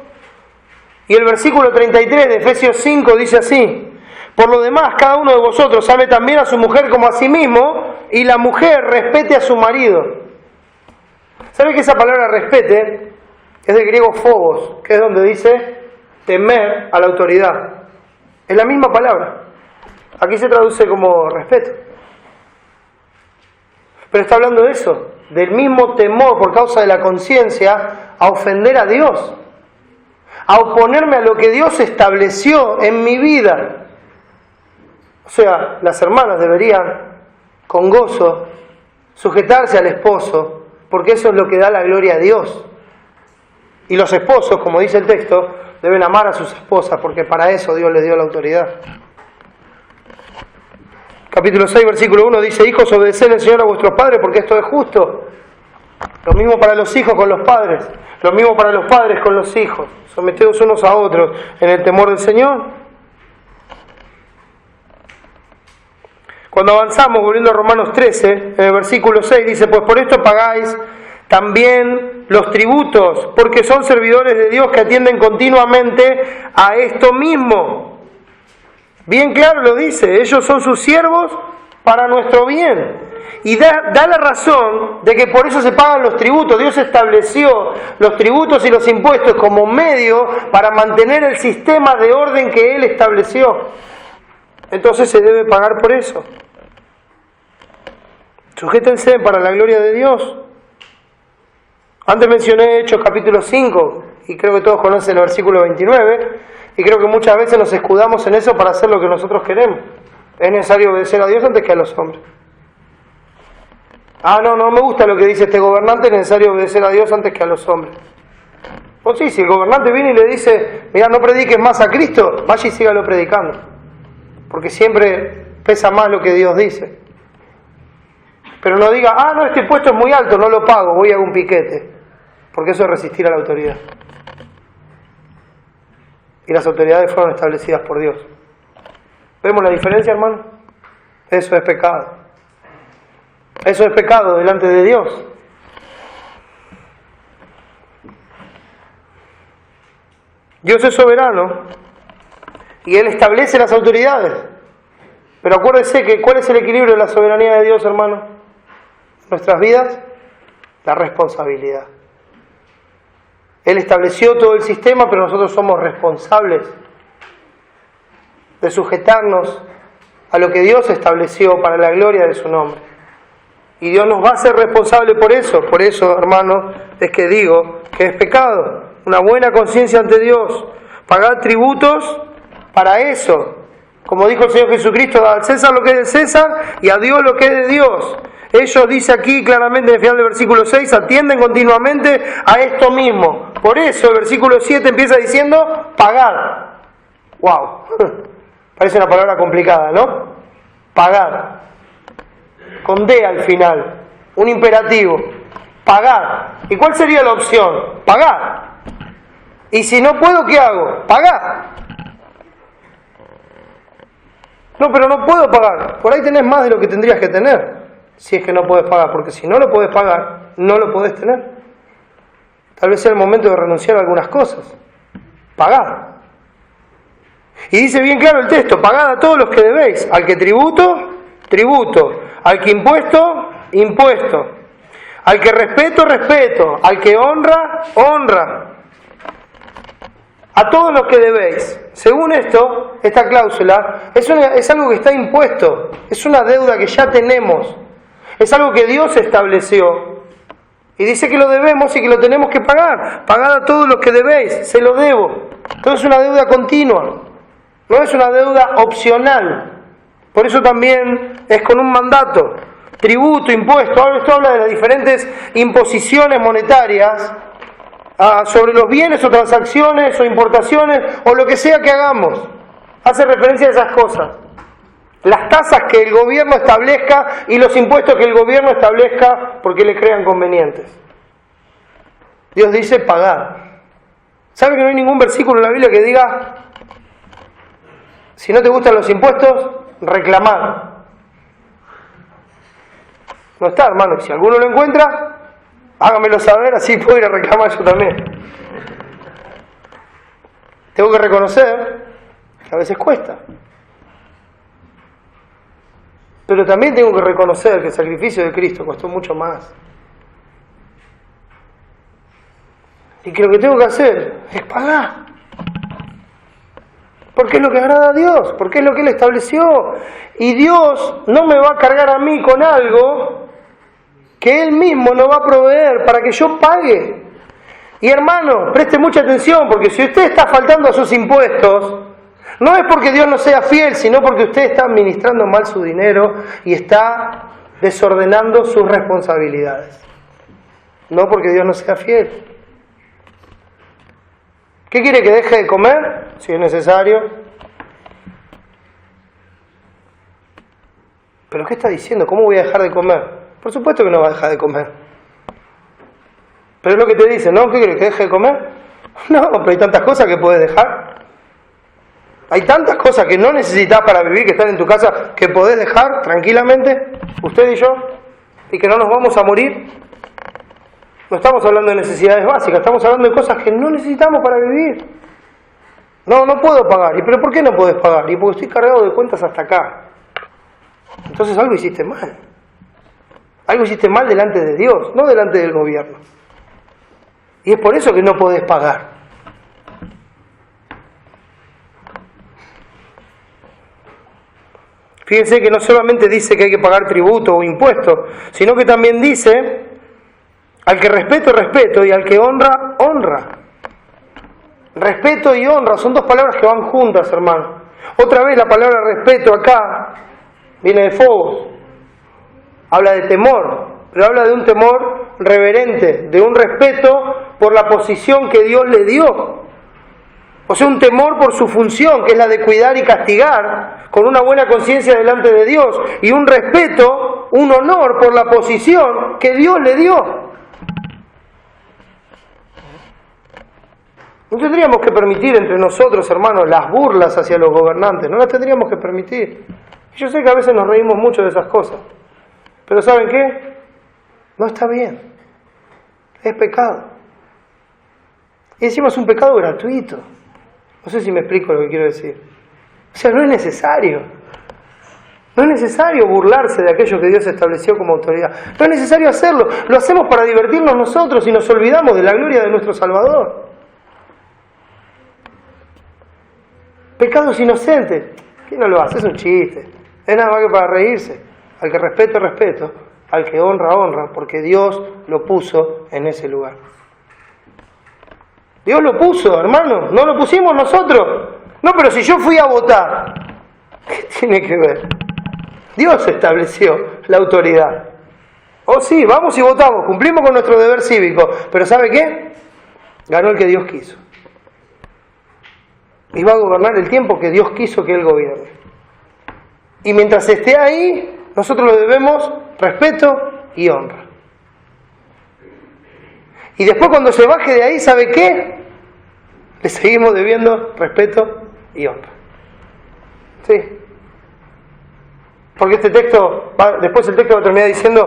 Y el versículo 33 de Efesios 5 dice así, por lo demás, cada uno de vosotros ame también a su mujer como a sí mismo, y la mujer respete a su marido. ¿Sabe que esa palabra respete Es del griego phobos, que es donde dice temer a la autoridad. Es la misma palabra. Aquí se traduce como respeto. Pero está hablando de eso, del mismo temor por causa de la conciencia a ofender a Dios, a oponerme a lo que Dios estableció en mi vida. O sea, las hermanas deberían, con gozo, sujetarse al esposo, porque eso es lo que da la gloria a Dios. Y los esposos, como dice el texto, deben amar a sus esposas, porque para eso Dios les dio la autoridad. Capítulo 6, versículo 1 dice: hijos, obedeced al Señor a vuestros padres, porque esto es justo. Lo mismo para los hijos con los padres, lo mismo para los padres con los hijos. Someteos unos a otros en el temor del Señor. Cuando avanzamos, volviendo a Romanos 13, en el versículo 6 dice: pues por esto pagáis también los tributos, porque son servidores de Dios que atienden continuamente a esto mismo. Bien claro lo dice, ellos son sus siervos para nuestro bien. Y da la razón de que por eso se pagan los tributos. Dios estableció los tributos y los impuestos como medio para mantener el sistema de orden que Él estableció. Entonces se debe pagar por eso. Sujétense para la gloria de Dios. Antes mencioné Hechos capítulo 5, y creo que todos conocen el versículo 29, y creo que muchas veces nos escudamos en eso para hacer lo que nosotros queremos. Es necesario obedecer a Dios antes que a los hombres. No me gusta lo que dice este gobernante, es necesario obedecer a Dios antes que a los hombres. Pues sí, si el gobernante viene y le dice: mira, no prediques más a Cristo, vaya y sígalo predicando. Porque siempre pesa más lo que Dios dice. Pero no diga: no, este impuesto es muy alto, no lo pago, voy a un piquete. Porque eso es resistir a la autoridad. Y las autoridades fueron establecidas por Dios. ¿Vemos la diferencia, hermano? Eso es pecado. Eso es pecado delante de Dios. Dios es soberano y Él establece las autoridades. Pero acuérdese que ¿cuál es el equilibrio de la soberanía de Dios, hermano? Nuestras vidas, la responsabilidad. Él estableció todo el sistema, pero nosotros somos responsables de sujetarnos a lo que Dios estableció para la gloria de su nombre. Y Dios nos va a hacer responsable por eso. Por eso, hermanos, es que digo que es pecado. Una buena conciencia ante Dios. Pagar tributos para eso. Como dijo el Señor Jesucristo: da al César lo que es de César y a Dios lo que es de Dios. Ellos, dice aquí claramente en el final del versículo 6, atienden continuamente a esto mismo. Por eso el versículo 7 empieza diciendo: pagar. ¡Wow! Parece una palabra complicada, ¿no? Pagar. Con D al final. Un imperativo. Pagar. ¿Y cuál sería la opción? Pagar. Y si no puedo, ¿qué hago? Pagar. No, pero no puedo pagar. Por ahí tenés más de lo que tendrías que tener. Si es que no puedes pagar. Porque si no lo puedes pagar, no lo podés tener. Tal vez sea el momento de renunciar a algunas cosas. Pagar. Y dice bien claro el texto: pagad a todos los que debéis. Al que tributo, tributo. Al que impuesto, impuesto. Al que respeto, respeto. Al que honra, honra. A todos los que debéis. Según esto, esta cláusula es algo que está impuesto. Es una deuda que ya tenemos. Es algo que Dios estableció. Y dice que lo debemos y que lo tenemos que pagar. Pagad a todos los que debéis. Se lo debo. Entonces es una deuda continua. No es una deuda opcional. Por eso también es con un mandato. Tributo, impuesto. Ahora esto habla de las diferentes imposiciones monetarias sobre los bienes o transacciones o importaciones o lo que sea que hagamos. Hace referencia a esas cosas. Las tasas que el gobierno establezca y los impuestos que el gobierno establezca porque le crean convenientes. Dios dice pagar. ¿Sabe que no hay ningún versículo en la Biblia que diga: si no te gustan los impuestos, reclamar? No está, hermano. Si alguno lo encuentra, hágamelo saber, así puedo ir a reclamar yo también. Tengo que reconocer que a veces cuesta. Pero también tengo que reconocer que el sacrificio de Cristo costó mucho más. Y que lo que tengo que hacer es pagar. Porque es lo que agrada a Dios, porque es lo que Él estableció. Y Dios no me va a cargar a mí con algo que Él mismo no va a proveer para que yo pague. Y hermano, preste mucha atención, porque si usted está faltando a sus impuestos, no es porque Dios no sea fiel, sino porque usted está administrando mal su dinero y está desordenando sus responsabilidades. No porque Dios no sea fiel. ¿Qué quiere, que deje de comer? Si es necesario. ¿Pero qué está diciendo? ¿Cómo voy a dejar de comer? Por supuesto que no va a dejar de comer. Pero es lo que te dice, ¿no? ¿Qué quiere, que deje de comer? No, pero hay tantas cosas que puedes dejar. Hay tantas cosas que no necesitas para vivir, que están en tu casa, que podés dejar tranquilamente, usted y yo, y que no nos vamos a morir. No estamos hablando de necesidades básicas, estamos hablando de cosas que no necesitamos para vivir. No puedo pagar. ¿Y pero por qué no podés pagar? Y porque estoy cargado de cuentas hasta acá. Entonces algo hiciste mal. Algo hiciste mal delante de Dios, no delante del gobierno. Y es por eso que no podés pagar. Fíjense que no solamente dice que hay que pagar tributo o impuestos, sino que también dice: al que respeto, respeto, y al que honra, honra. Respeto y honra son dos palabras que van juntas, hermano. Otra vez la palabra respeto acá viene de phobos. Habla de temor, pero habla de un temor reverente, de un respeto por la posición que Dios le dio. O sea, un temor por su función, que es la de cuidar y castigar, con una buena conciencia delante de Dios. Y un respeto, un honor por la posición que Dios le dio. No tendríamos que permitir entre nosotros, hermanos, las burlas hacia los gobernantes. No las tendríamos que permitir. Yo sé que a veces nos reímos mucho de esas cosas. Pero ¿saben qué? No está bien. Es pecado. Y encima es un pecado gratuito. No sé si me explico lo que quiero decir. O sea, no es necesario. No es necesario burlarse de aquello que Dios estableció como autoridad. No es necesario hacerlo. Lo hacemos para divertirnos nosotros y nos olvidamos de la gloria de nuestro Salvador. Pecados inocentes. ¿Quién no lo hace? Es un chiste. Es nada más que para reírse. Al que respeto, respeto. Al que honra, honra. Porque Dios lo puso en ese lugar. Dios lo puso, hermano. No lo pusimos nosotros. No, pero si yo fui a votar. ¿Qué tiene que ver? Dios estableció la autoridad. Oh sí, vamos y votamos. Cumplimos con nuestro deber cívico. Pero ¿sabe qué? Ganó el que Dios quiso. Y va a gobernar el tiempo que Dios quiso que Él gobierne. Y mientras esté ahí, nosotros le debemos respeto y honra. Y después cuando se baje de ahí, ¿sabe qué? Le seguimos debiendo respeto y honra. ¿Sí? Porque este texto, después el texto va a terminar diciendo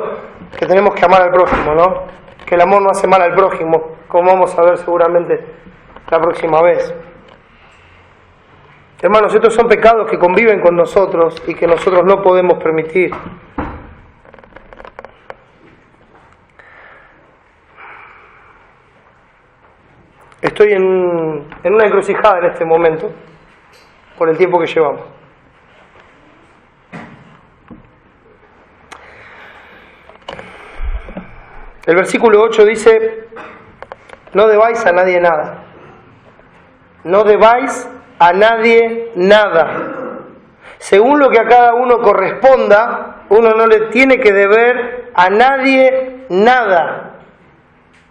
que tenemos que amar al prójimo, ¿no? Que el amor no hace mal al prójimo, como vamos a ver seguramente la próxima vez. Hermanos, estos son pecados que conviven con nosotros y que nosotros no podemos permitir. Estoy en una encrucijada en este momento, por el tiempo que llevamos. El versículo 8 dice: no debáis a nadie nada. No debáis a nadie nada. Según lo que a cada uno corresponda, uno no le tiene que deber a nadie nada.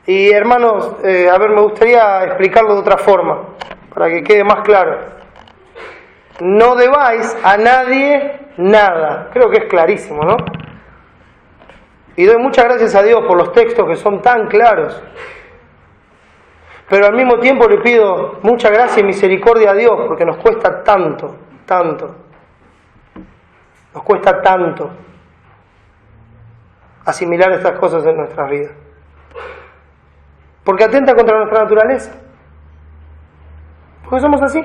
Y hermanos, me gustaría explicarlo de otra forma, para que quede más claro. No debáis a nadie nada. Creo que es clarísimo, ¿no? Y doy muchas gracias a Dios por los textos que son tan claros. Pero al mismo tiempo le pido mucha gracia y misericordia a Dios, porque nos cuesta tanto, tanto. Nos cuesta tanto asimilar estas cosas en nuestras vidas. Porque atenta contra nuestra naturaleza. Porque somos así.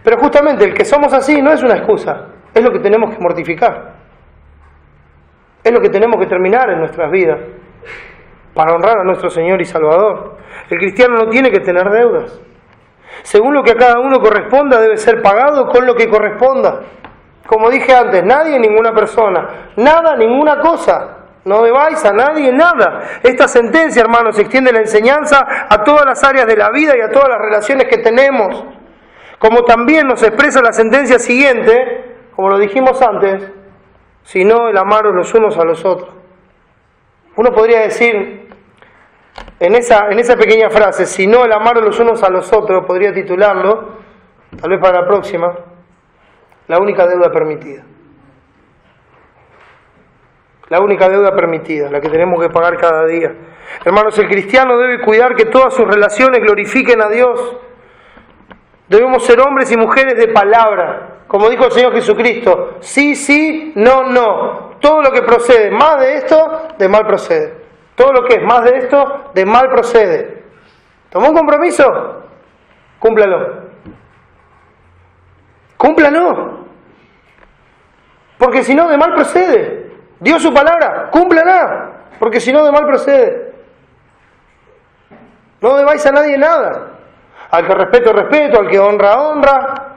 Pero justamente el que somos así no es una excusa, es lo que tenemos que mortificar. Es lo que tenemos que terminar en nuestras vidas. para honrar a nuestro Señor y Salvador. El cristiano no tiene que tener deudas. Según lo que a cada uno corresponda, debe ser pagado con lo que corresponda. Como dije antes, nadie, ninguna persona, nada, ninguna cosa. No debáis a nadie nada. Esta sentencia, hermanos, extiende la enseñanza a todas las áreas de la vida y a todas las relaciones que tenemos. Como también nos expresa la sentencia siguiente, como lo dijimos antes, sino el amaros los unos a los otros. Uno podría decir, en esa pequeña frase, sino el amaros los unos a los otros, podría titularlo, tal vez para la próxima, la única deuda permitida. La única deuda permitida, la que tenemos que pagar cada día. Hermanos, el cristiano debe cuidar que todas sus relaciones glorifiquen a Dios. Debemos ser hombres y mujeres de palabra, como dijo el Señor Jesucristo, sí, sí, no, no. Todo lo que procede más de esto, de mal procede. Todo lo que es más de esto, de mal procede. ¿Tomó un compromiso? Cúmplalo. Cúmplalo. Porque si no, de mal procede. Dio su palabra, cúmplala. Porque si no, de mal procede. No debáis a nadie nada. Al que respeto, respeto. Al que honra, honra.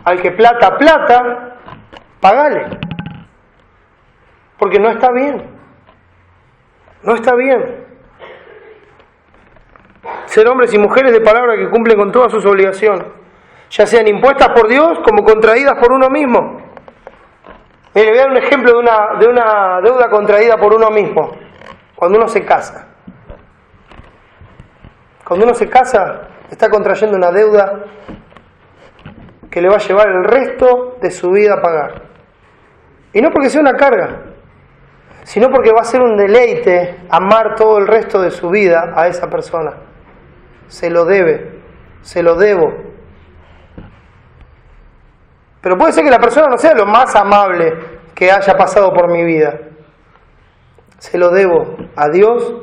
Al que plata, plata. Pagale. Porque no está bien. No está bien. Ser hombres y mujeres de palabra que cumplen con todas sus obligaciones, ya sean impuestas por Dios como contraídas por uno mismo. Le voy a dar un ejemplo de una deuda contraída por uno mismo. Cuando uno se casa. Cuando uno se casa, está contrayendo una deuda que le va a llevar el resto de su vida a pagar. Y no porque sea una carga, sino porque va a ser un deleite amar todo el resto de su vida a esa persona. Se lo debe, se lo debo. Pero puede ser que la persona no sea lo más amable que haya pasado por mi vida. Se lo debo a Dios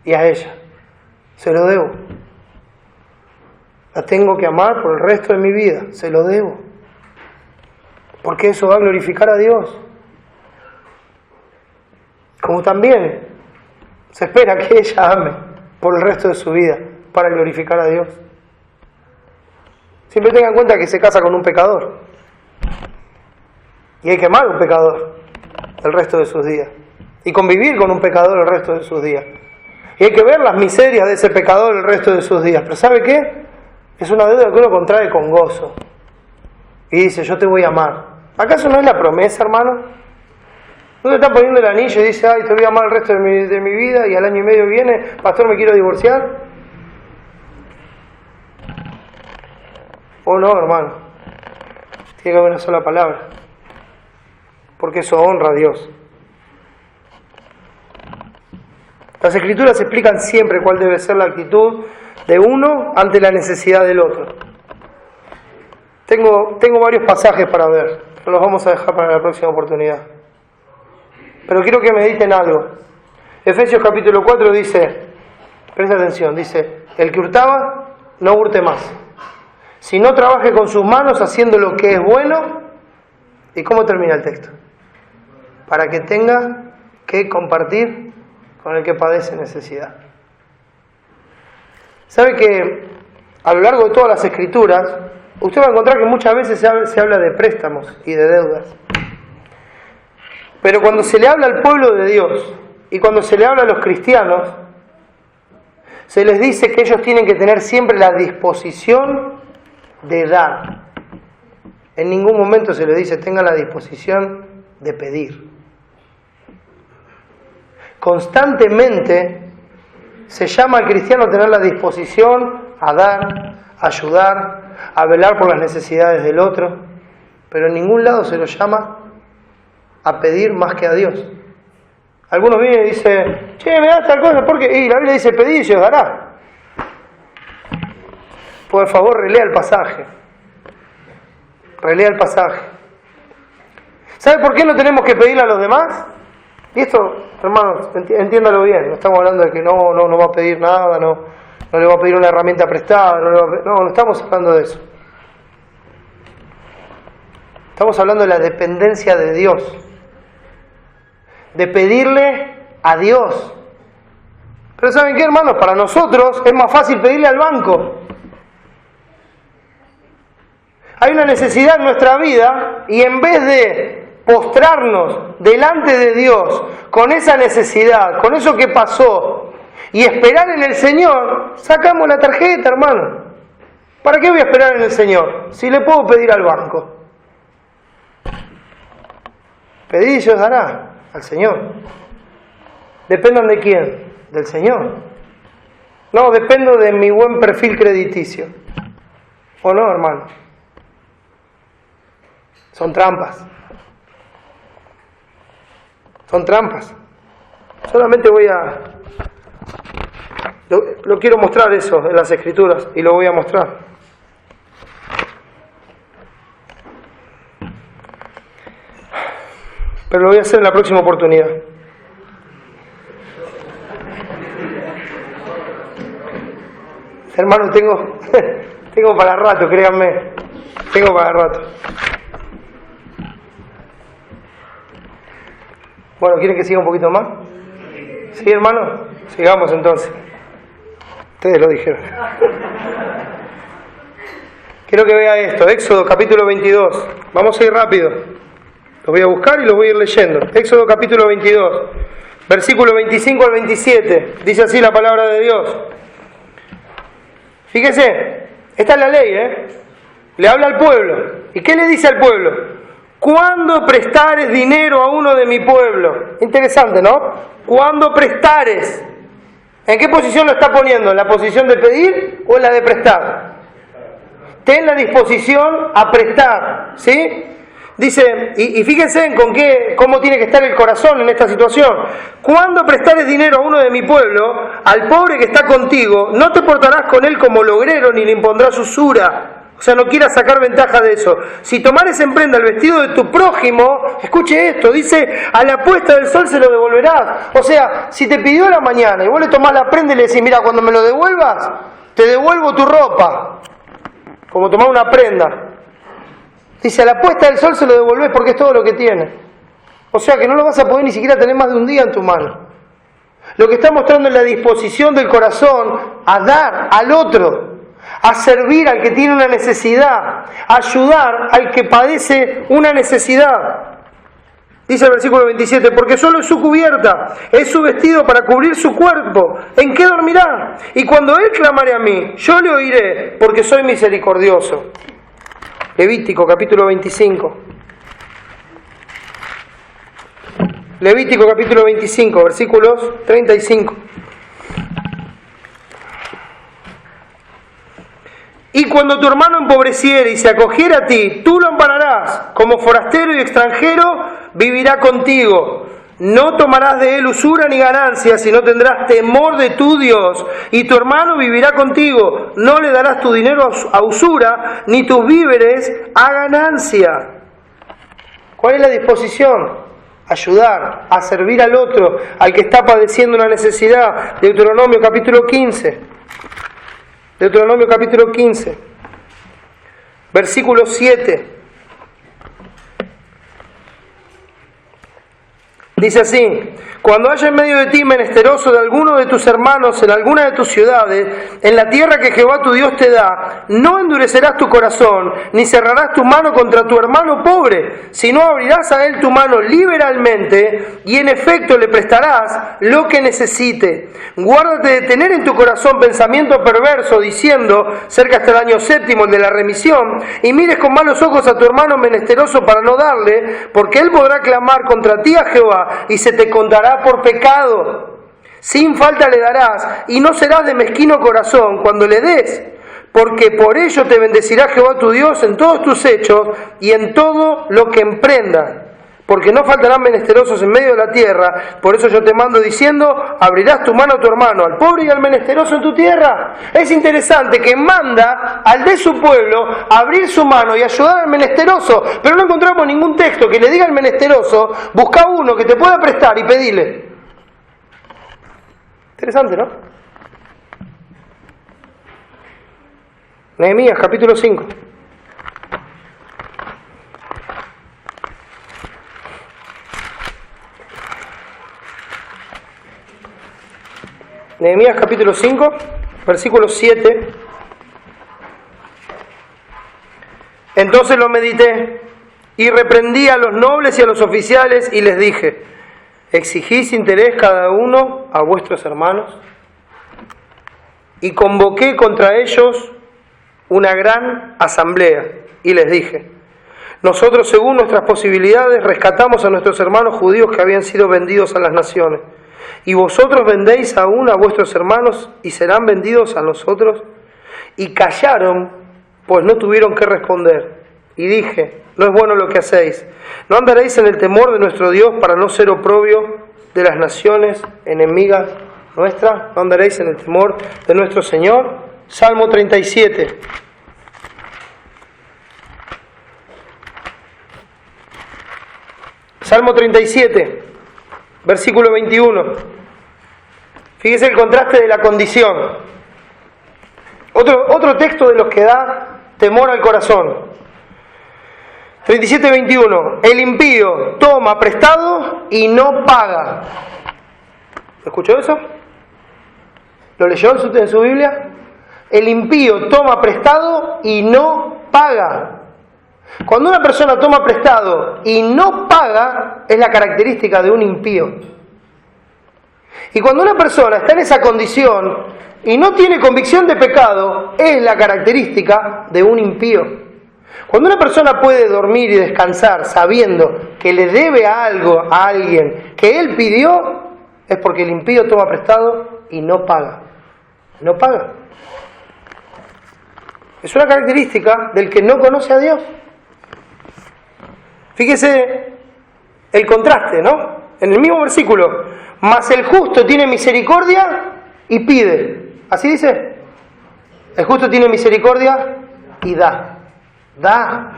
y a ella. Se lo debo. La tengo que amar por el resto de mi vida. Se lo debo. Porque eso va a glorificar a Dios. Como también se espera que ella ame por el resto de su vida para glorificar a Dios. Siempre tengan en cuenta que se casa con un pecador. Y hay que amar a un pecador el resto de sus días. Y convivir con un pecador el resto de sus días. Y hay que ver las miserias de ese pecador el resto de sus días. Pero ¿sabe qué? Es una deuda que uno contrae con gozo. Y dice, yo te voy a amar. ¿Acaso no es la promesa, hermano? ¿No te está poniendo el anillo y dice, ay, te voy a amar el resto de mi vida y al año y medio viene, pastor, me quiero divorciar? Oh no, hermano. Tiene que haber una sola palabra. Porque eso honra a Dios. Las Escrituras explican siempre cuál debe ser la actitud de uno ante la necesidad del otro. Tengo varios pasajes para ver, pero los vamos a dejar para la próxima oportunidad. Pero quiero que mediten algo. Efesios capítulo 4 dice, presta atención, dice, el que hurtaba, no hurte más, sino trabaje con sus manos haciendo lo que es bueno. ¿Y cómo termina el texto? Para que tenga que compartir con el que padece necesidad. ¿Sabe que a lo largo de todas las Escrituras, usted va a encontrar que muchas veces se habla de préstamos y de deudas? Pero cuando se le habla al pueblo de Dios y cuando se le habla a los cristianos, se les dice que ellos tienen que tener siempre la disposición de dar. En ningún momento se les dice tengan la disposición de pedir. Constantemente se llama al cristiano a tener la disposición a dar, a ayudar, a velar por las necesidades del otro, pero en ningún lado se lo llama a pedir más que a Dios. Algunos vienen y dicen, che, me das tal cosa, porque y la Biblia dice pedir y se os dará. Por favor, relea el pasaje. Relea el pasaje. ¿Sabe por qué no tenemos que pedirle a los demás? Y esto, hermanos, entiéndalo bien. No estamos hablando de que no va a pedir nada, no le va a pedir una herramienta prestada, no estamos hablando de eso. Estamos hablando de la dependencia de Dios. De pedirle a Dios. Pero ¿saben qué, hermanos? Para nosotros es más fácil pedirle al banco. Hay una necesidad en nuestra vida y en vez de postrarnos delante de Dios con esa necesidad, con eso que pasó y esperar en el Señor, sacamos la tarjeta, hermano. ¿Para qué voy a esperar en el Señor si le puedo pedir al banco? Pedid y se os dará al Señor. ¿Dependan de quién? Del Señor. No, dependo de mi buen perfil crediticio. ¿O no, hermano? Son trampas. Son trampas. Solamente voy a... Lo quiero mostrar eso en las Escrituras y lo voy a mostrar. Pero lo voy a hacer en la próxima oportunidad. Hermano, tengo para rato, créanme. Tengo para rato. Bueno, ¿quieren que siga un poquito más? ¿Sí, hermano? Sigamos entonces. Ustedes lo dijeron. Quiero que vea esto. Éxodo capítulo 22. Vamos a ir rápido. Los voy a buscar y los voy a ir leyendo. Éxodo capítulo 22. Versículo 25 al 27. Dice así la palabra de Dios. Fíjese, esta es la ley, Le habla al pueblo. ¿Y qué le dice al pueblo? ¿Cuándo prestares dinero a uno de mi pueblo? Interesante, ¿no? ¿Cuándo prestares? ¿En qué posición lo está poniendo? ¿En la posición de pedir o en la de prestar? Ten la disposición a prestar, ¿sí? Dice, y fíjense en cómo tiene que estar el corazón en esta situación. Cuando prestares dinero a uno de mi pueblo, al pobre que está contigo, no te portarás con él como logrero ni le impondrás usura. O sea, no quieras sacar ventaja de eso. Si tomares en prenda el vestido de tu prójimo, escuche esto, dice, a la puesta del sol se lo devolverás. O sea, si te pidió a la mañana y vos le tomás la prenda y le decís, mira, cuando me lo devuelvas, te devuelvo tu ropa. Como tomar una prenda. Dice, a la puesta del sol se lo devolvés porque es todo lo que tiene. O sea que no lo vas a poder ni siquiera tener más de un día en tu mano. Lo que está mostrando es la disposición del corazón a dar al otro, a servir al que tiene una necesidad, a ayudar al que padece una necesidad. Dice el versículo 27, porque solo es su cubierta, es su vestido para cubrir su cuerpo. ¿En qué dormirá? Y cuando él clamare a mí, yo le oiré, porque soy misericordioso. Levítico capítulo 25. Levítico capítulo 25, versículos 35. Y cuando tu hermano empobreciere y se acogiera a ti, tú lo ampararás, como forastero y extranjero vivirá contigo. No tomarás de él usura ni ganancia, sino tendrás temor de tu Dios, y tu hermano vivirá contigo. No le darás tu dinero a usura, ni tus víveres a ganancia. ¿Cuál es la disposición? Ayudar, a servir al otro, al que está padeciendo una necesidad. Deuteronomio capítulo 15. Deuteronomio capítulo 15, versículo 7. Dice así, cuando haya en medio de ti menesteroso de alguno de tus hermanos en alguna de tus ciudades, en la tierra que Jehová tu Dios te da, no endurecerás tu corazón, ni cerrarás tu mano contra tu hermano pobre, sino abrirás a él tu mano liberalmente, y en efecto le prestarás lo que necesite. Guárdate de tener en tu corazón pensamiento perverso, diciendo, cerca hasta el año 7, el de la remisión, y mires con malos ojos a tu hermano menesteroso para no darle, porque él podrá clamar contra ti a Jehová, y se te contará por pecado. Sin falta le darás, y no serás de mezquino corazón cuando le des, porque por ello te bendecirá Jehová tu Dios en todos tus hechos y en todo lo que emprendas. Porque no faltarán menesterosos en medio de la tierra, por eso yo te mando diciendo, abrirás tu mano a tu hermano, al pobre y al menesteroso en tu tierra. Es interesante que manda al de su pueblo a abrir su mano y ayudar al menesteroso, pero no encontramos ningún texto que le diga al menesteroso, busca uno que te pueda prestar y pedile. Interesante, ¿no? Nehemías capítulo 5. Nehemías capítulo 5, versículo 7. Entonces lo medité y reprendí a los nobles y a los oficiales y les dije: ¿exigís interés cada uno a vuestros hermanos? Y convoqué contra ellos una gran asamblea y les dije: nosotros, según nuestras posibilidades, rescatamos a nuestros hermanos judíos que habían sido vendidos a las naciones. ¿Y vosotros vendéis aún a vuestros hermanos y serán vendidos a nosotros? Y callaron, pues no tuvieron qué responder. Y dije: no es bueno lo que hacéis. ¿No andaréis en el temor de nuestro Dios para no ser oprobio de las naciones enemigas nuestras? ¿No andaréis en el temor de nuestro Señor? Salmo 37. Salmo 37, versículo 21. Fíjese el contraste de la condición. Otro texto de los que da temor al corazón. 37, 21. El impío toma prestado y no paga. ¿Escuchó eso? ¿Lo leyó en su Biblia? El impío toma prestado y no paga. Cuando una persona toma prestado y no paga, es la característica de un impío. Y cuando una persona está en esa condición y no tiene convicción de pecado, es la característica de un impío. Cuando una persona puede dormir y descansar sabiendo que le debe algo a alguien que él pidió, es porque el impío toma prestado y no paga. No paga. Es una característica del que no conoce a Dios. Fíjese el contraste, ¿no? En el mismo versículo: mas el justo tiene misericordia y pide. ¿Así dice? El justo tiene misericordia y da. Da.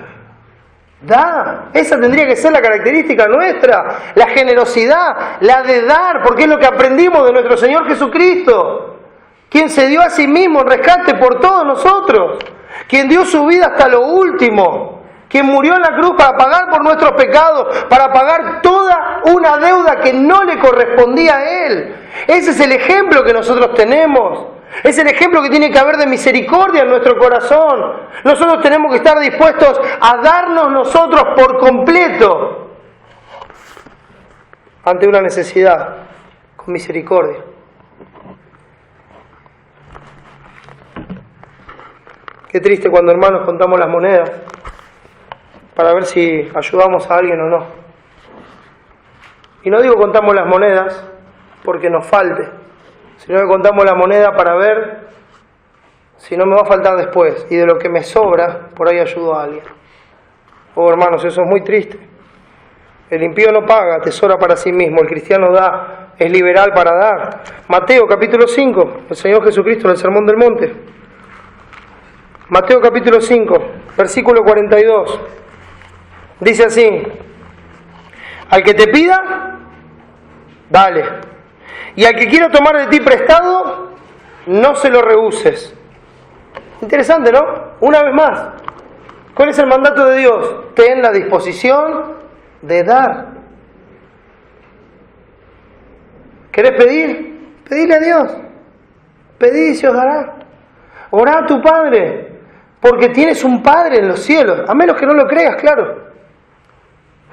Esa tendría que ser la característica nuestra. La generosidad, la de dar, porque es lo que aprendimos de nuestro Señor Jesucristo, quien se dio a sí mismo en rescate por todos nosotros, quien dio su vida hasta lo último, quien murió en la cruz para pagar por nuestros pecados, para pagar toda una deuda que no le correspondía a Él. Ese es el ejemplo que nosotros tenemos. Es el ejemplo que tiene que haber de misericordia en nuestro corazón. Nosotros tenemos que estar dispuestos a darnos nosotros por completo ante una necesidad, con misericordia. Qué triste cuando, hermanos, contamos las monedas para ver si ayudamos a alguien o no. Y no digo contamos las monedas porque nos falte, sino que contamos la moneda para ver si no me va a faltar después, y de lo que me sobra, por ahí ayudo a alguien. Oh, hermanos, eso es muy triste. El impío no paga, atesora para sí mismo. El cristiano da, es liberal para dar. Mateo capítulo 5, el Señor Jesucristo en el Sermón del Monte. Mateo capítulo 5, versículo 42. Dice así: al que te pida, dale. Y al que quiera tomar de ti prestado, no se lo rehuses. Interesante, ¿no? Una vez más, ¿cuál es el mandato de Dios? Ten la disposición de dar. ¿Querés pedir? Pedile a Dios. Pedí y se os dará. Orá a tu Padre, porque tienes un Padre en los cielos, a menos que no lo creas, claro.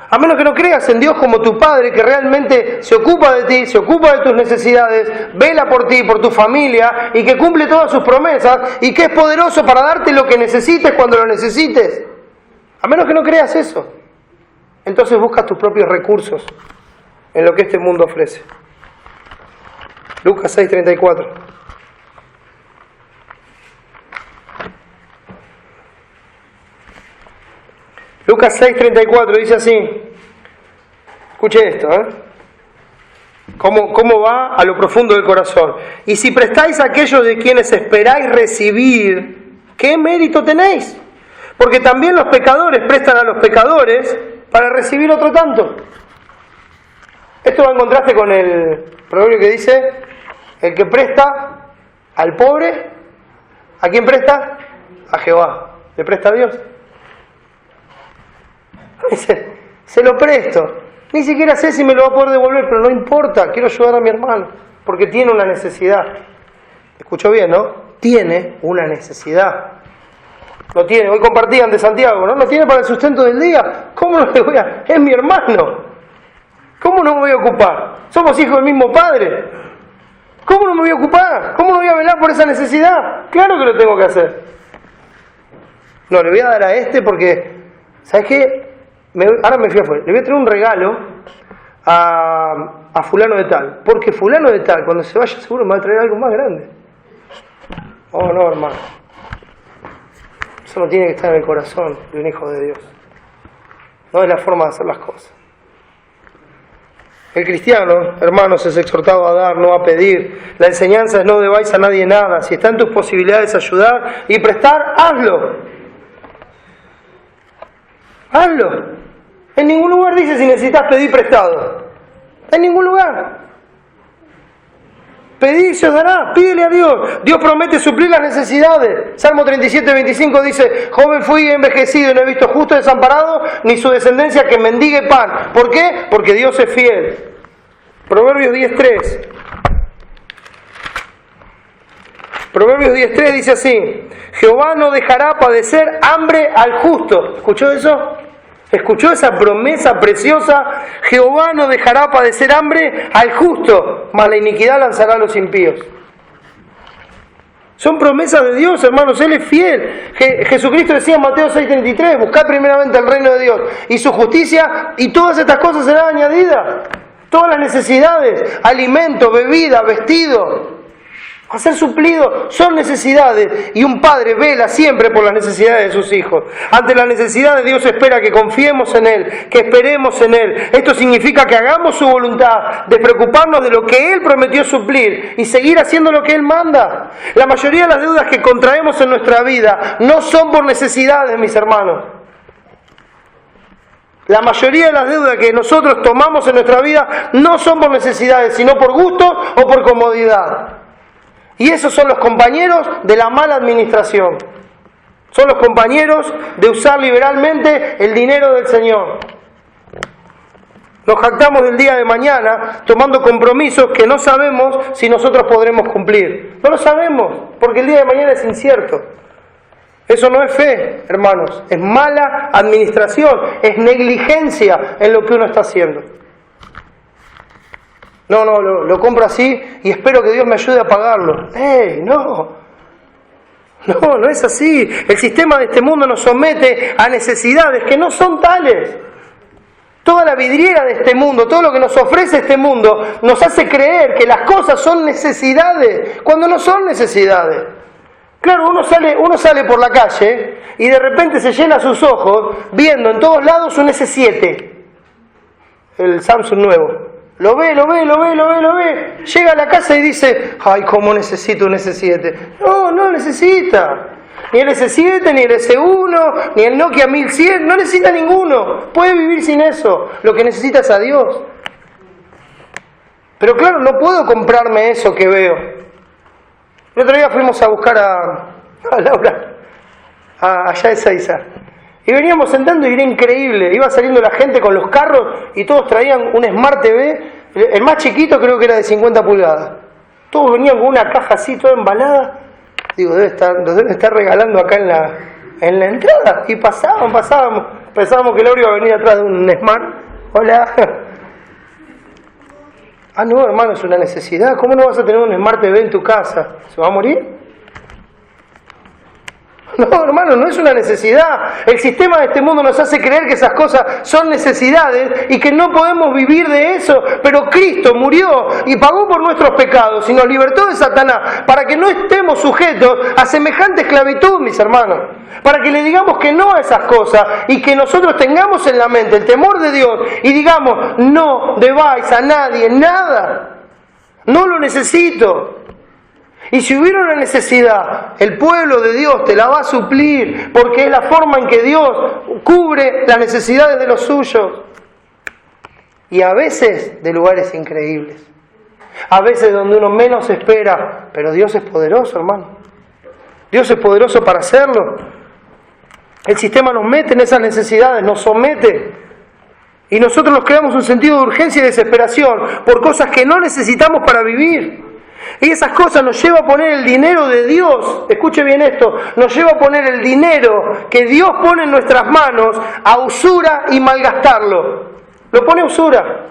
A menos que no creas en Dios como tu Padre, que realmente se ocupa de ti, se ocupa de tus necesidades, vela por ti, por tu familia, y que cumple todas sus promesas, y que es poderoso para darte lo que necesites cuando lo necesites. A menos que no creas eso, entonces buscas tus propios recursos en lo que este mundo ofrece. Lucas 6:34. Lucas 6:34 dice así. Escuche esto, ¿Cómo va a lo profundo del corazón? Y si prestáis a aquellos de quienes esperáis recibir, ¿qué mérito tenéis? Porque también los pecadores prestan a los pecadores para recibir otro tanto. Esto va en contraste con el proverbio que dice: el que presta al pobre, ¿a quién presta? A Jehová. ¿Le presta a Dios? Se lo presto. Ni siquiera sé si me lo va a poder devolver, pero no importa, quiero ayudar a mi hermano. porque tiene una necesidad. ¿Escuchó bien, no? Tiene una necesidad. No tiene, hoy compartían de Santiago, ¿no? No tiene para el sustento del día. ¿Cómo no le voy a...? Es mi hermano. ¿Cómo no me voy a ocupar? Somos hijos del mismo padre. ¿Cómo no me voy a ocupar? ¿Cómo no voy a velar por esa necesidad? Claro que lo tengo que hacer. No, le voy a dar a este porque, ¿sabes qué? Ahora me fui afuera. Le voy a traer un regalo a fulano de tal. Porque fulano de tal, cuando se vaya seguro me va a traer algo más grande. Oh, no, hermano. Eso no tiene que estar en el corazón de un hijo de Dios. No es la forma de hacer las cosas. El cristiano, hermanos, es exhortado a dar, no a pedir. La enseñanza es no debáis a nadie nada. Si está en tus posibilidades ayudar y prestar, hazlo. Hazlo. En ningún lugar dice si necesitas pedir prestado. En ningún lugar. Pedid y se os dará, pídele a Dios. Dios promete suplir las necesidades. Salmo 37:25 dice: joven fui envejecido y no he visto justo desamparado, ni su descendencia que mendigue pan. ¿Por qué? Porque Dios es fiel. Proverbios 10:3. Proverbios 10:3 dice así: Jehová no dejará padecer hambre al justo. ¿Escuchó eso? ¿Escuchó esa promesa preciosa? Jehová no dejará padecer hambre al justo, mas la iniquidad lanzará a los impíos. Son promesas de Dios, hermanos. Él es fiel. Jesucristo decía en Mateo 6:33: buscad primeramente el reino de Dios y su justicia, y todas estas cosas serán añadidas. Todas las necesidades, alimento, bebida, vestido, a ser suplido, son necesidades, y un padre vela siempre por las necesidades de sus hijos. Ante las necesidades, Dios espera que confiemos en Él, que esperemos en Él. Esto significa que hagamos su voluntad, de preocuparnos de lo que Él prometió suplir y seguir haciendo lo que Él manda. La mayoría de las deudas que contraemos en nuestra vida no son por necesidades, mis hermanos. La mayoría de las deudas que nosotros tomamos en nuestra vida no son por necesidades, sino por gusto o por comodidad. Y esos son los compañeros de la mala administración. Son los compañeros de usar liberalmente el dinero del Señor. Nos jactamos del día de mañana tomando compromisos que no sabemos si nosotros podremos cumplir. No lo sabemos, porque el día de mañana es incierto. Eso no es fe, hermanos. Es mala administración, es negligencia en lo que uno está haciendo. No, lo compro así y espero que Dios me ayude a pagarlo. No es así. El sistema de este mundo nos somete a necesidades que no son tales. Toda la vidriera de este mundo, todo lo que nos ofrece este mundo, nos hace creer que las cosas son necesidades, cuando no son necesidades. Claro, uno sale por la calle y de repente se llena sus ojos viendo en todos lados un S7, el Samsung nuevo. Lo ve. Llega a la casa y dice: ay, cómo necesito un S7. No necesita. Ni el S7, ni el S1, ni el Nokia 1100. No necesita ninguno. Puede vivir sin eso. Lo que necesita es a Dios. Pero claro, no puedo comprarme eso que veo. El otro día fuimos a buscar a Laura, allá de Seiza. Y veníamos sentando y era increíble. Iba saliendo la gente con los carros y todos traían un Smart TV. El más chiquito creo que era de 50 pulgadas. Todos venían con una caja así, toda embalada. Digo, los deben estar regalando acá en la entrada. Y pasábamos. Pensábamos que Laura iba a venir atrás de un Smart. Hola. No, hermano, es una necesidad. ¿Cómo no vas a tener un Smart TV en tu casa? ¿Se va a morir? No, hermano, no es una necesidad. El sistema de este mundo nos hace creer que esas cosas son necesidades y que no podemos vivir de eso. Pero Cristo murió y pagó por nuestros pecados y nos libertó de Satanás para que no estemos sujetos a semejante esclavitud, mis hermanos. Para que le digamos que no a esas cosas y que nosotros tengamos en la mente el temor de Dios y digamos: no debáis a nadie nada. No lo necesito. Y si hubiera una necesidad, el pueblo de Dios te la va a suplir, porque es la forma en que Dios cubre las necesidades de los suyos. Y a veces de lugares increíbles, a veces donde uno menos espera, pero Dios es poderoso, hermano. Dios es poderoso para hacerlo. El sistema nos mete en esas necesidades, nos somete. Y nosotros nos creamos un sentido de urgencia y desesperación por cosas que no necesitamos para vivir. Y esas cosas nos lleva a poner el dinero de Dios, escuche bien esto, nos lleva a poner el dinero que Dios pone en nuestras manos a usura y malgastarlo. Lo pone a usura.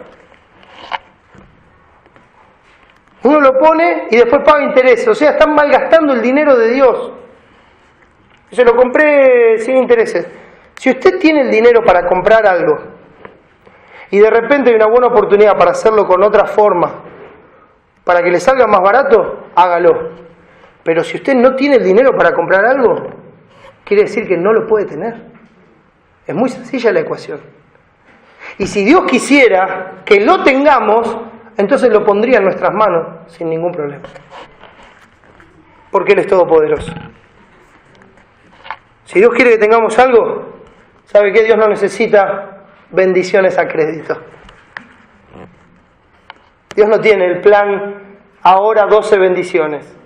Uno lo pone y después paga intereses, o sea, están malgastando el dinero de Dios. Yo lo compré sin intereses. Si usted tiene el dinero para comprar algo y de repente hay una buena oportunidad para hacerlo con otra forma, para que le salga más barato, hágalo. Pero si usted no tiene el dinero para comprar algo, quiere decir que no lo puede tener. Es muy sencilla la ecuación. Y si Dios quisiera que lo tengamos, entonces lo pondría en nuestras manos sin ningún problema. Porque Él es todopoderoso. Si Dios quiere que tengamos algo, ¿sabe qué? Dios no necesita bendiciones a crédito. Dios no tiene el plan ahora 12 bendiciones.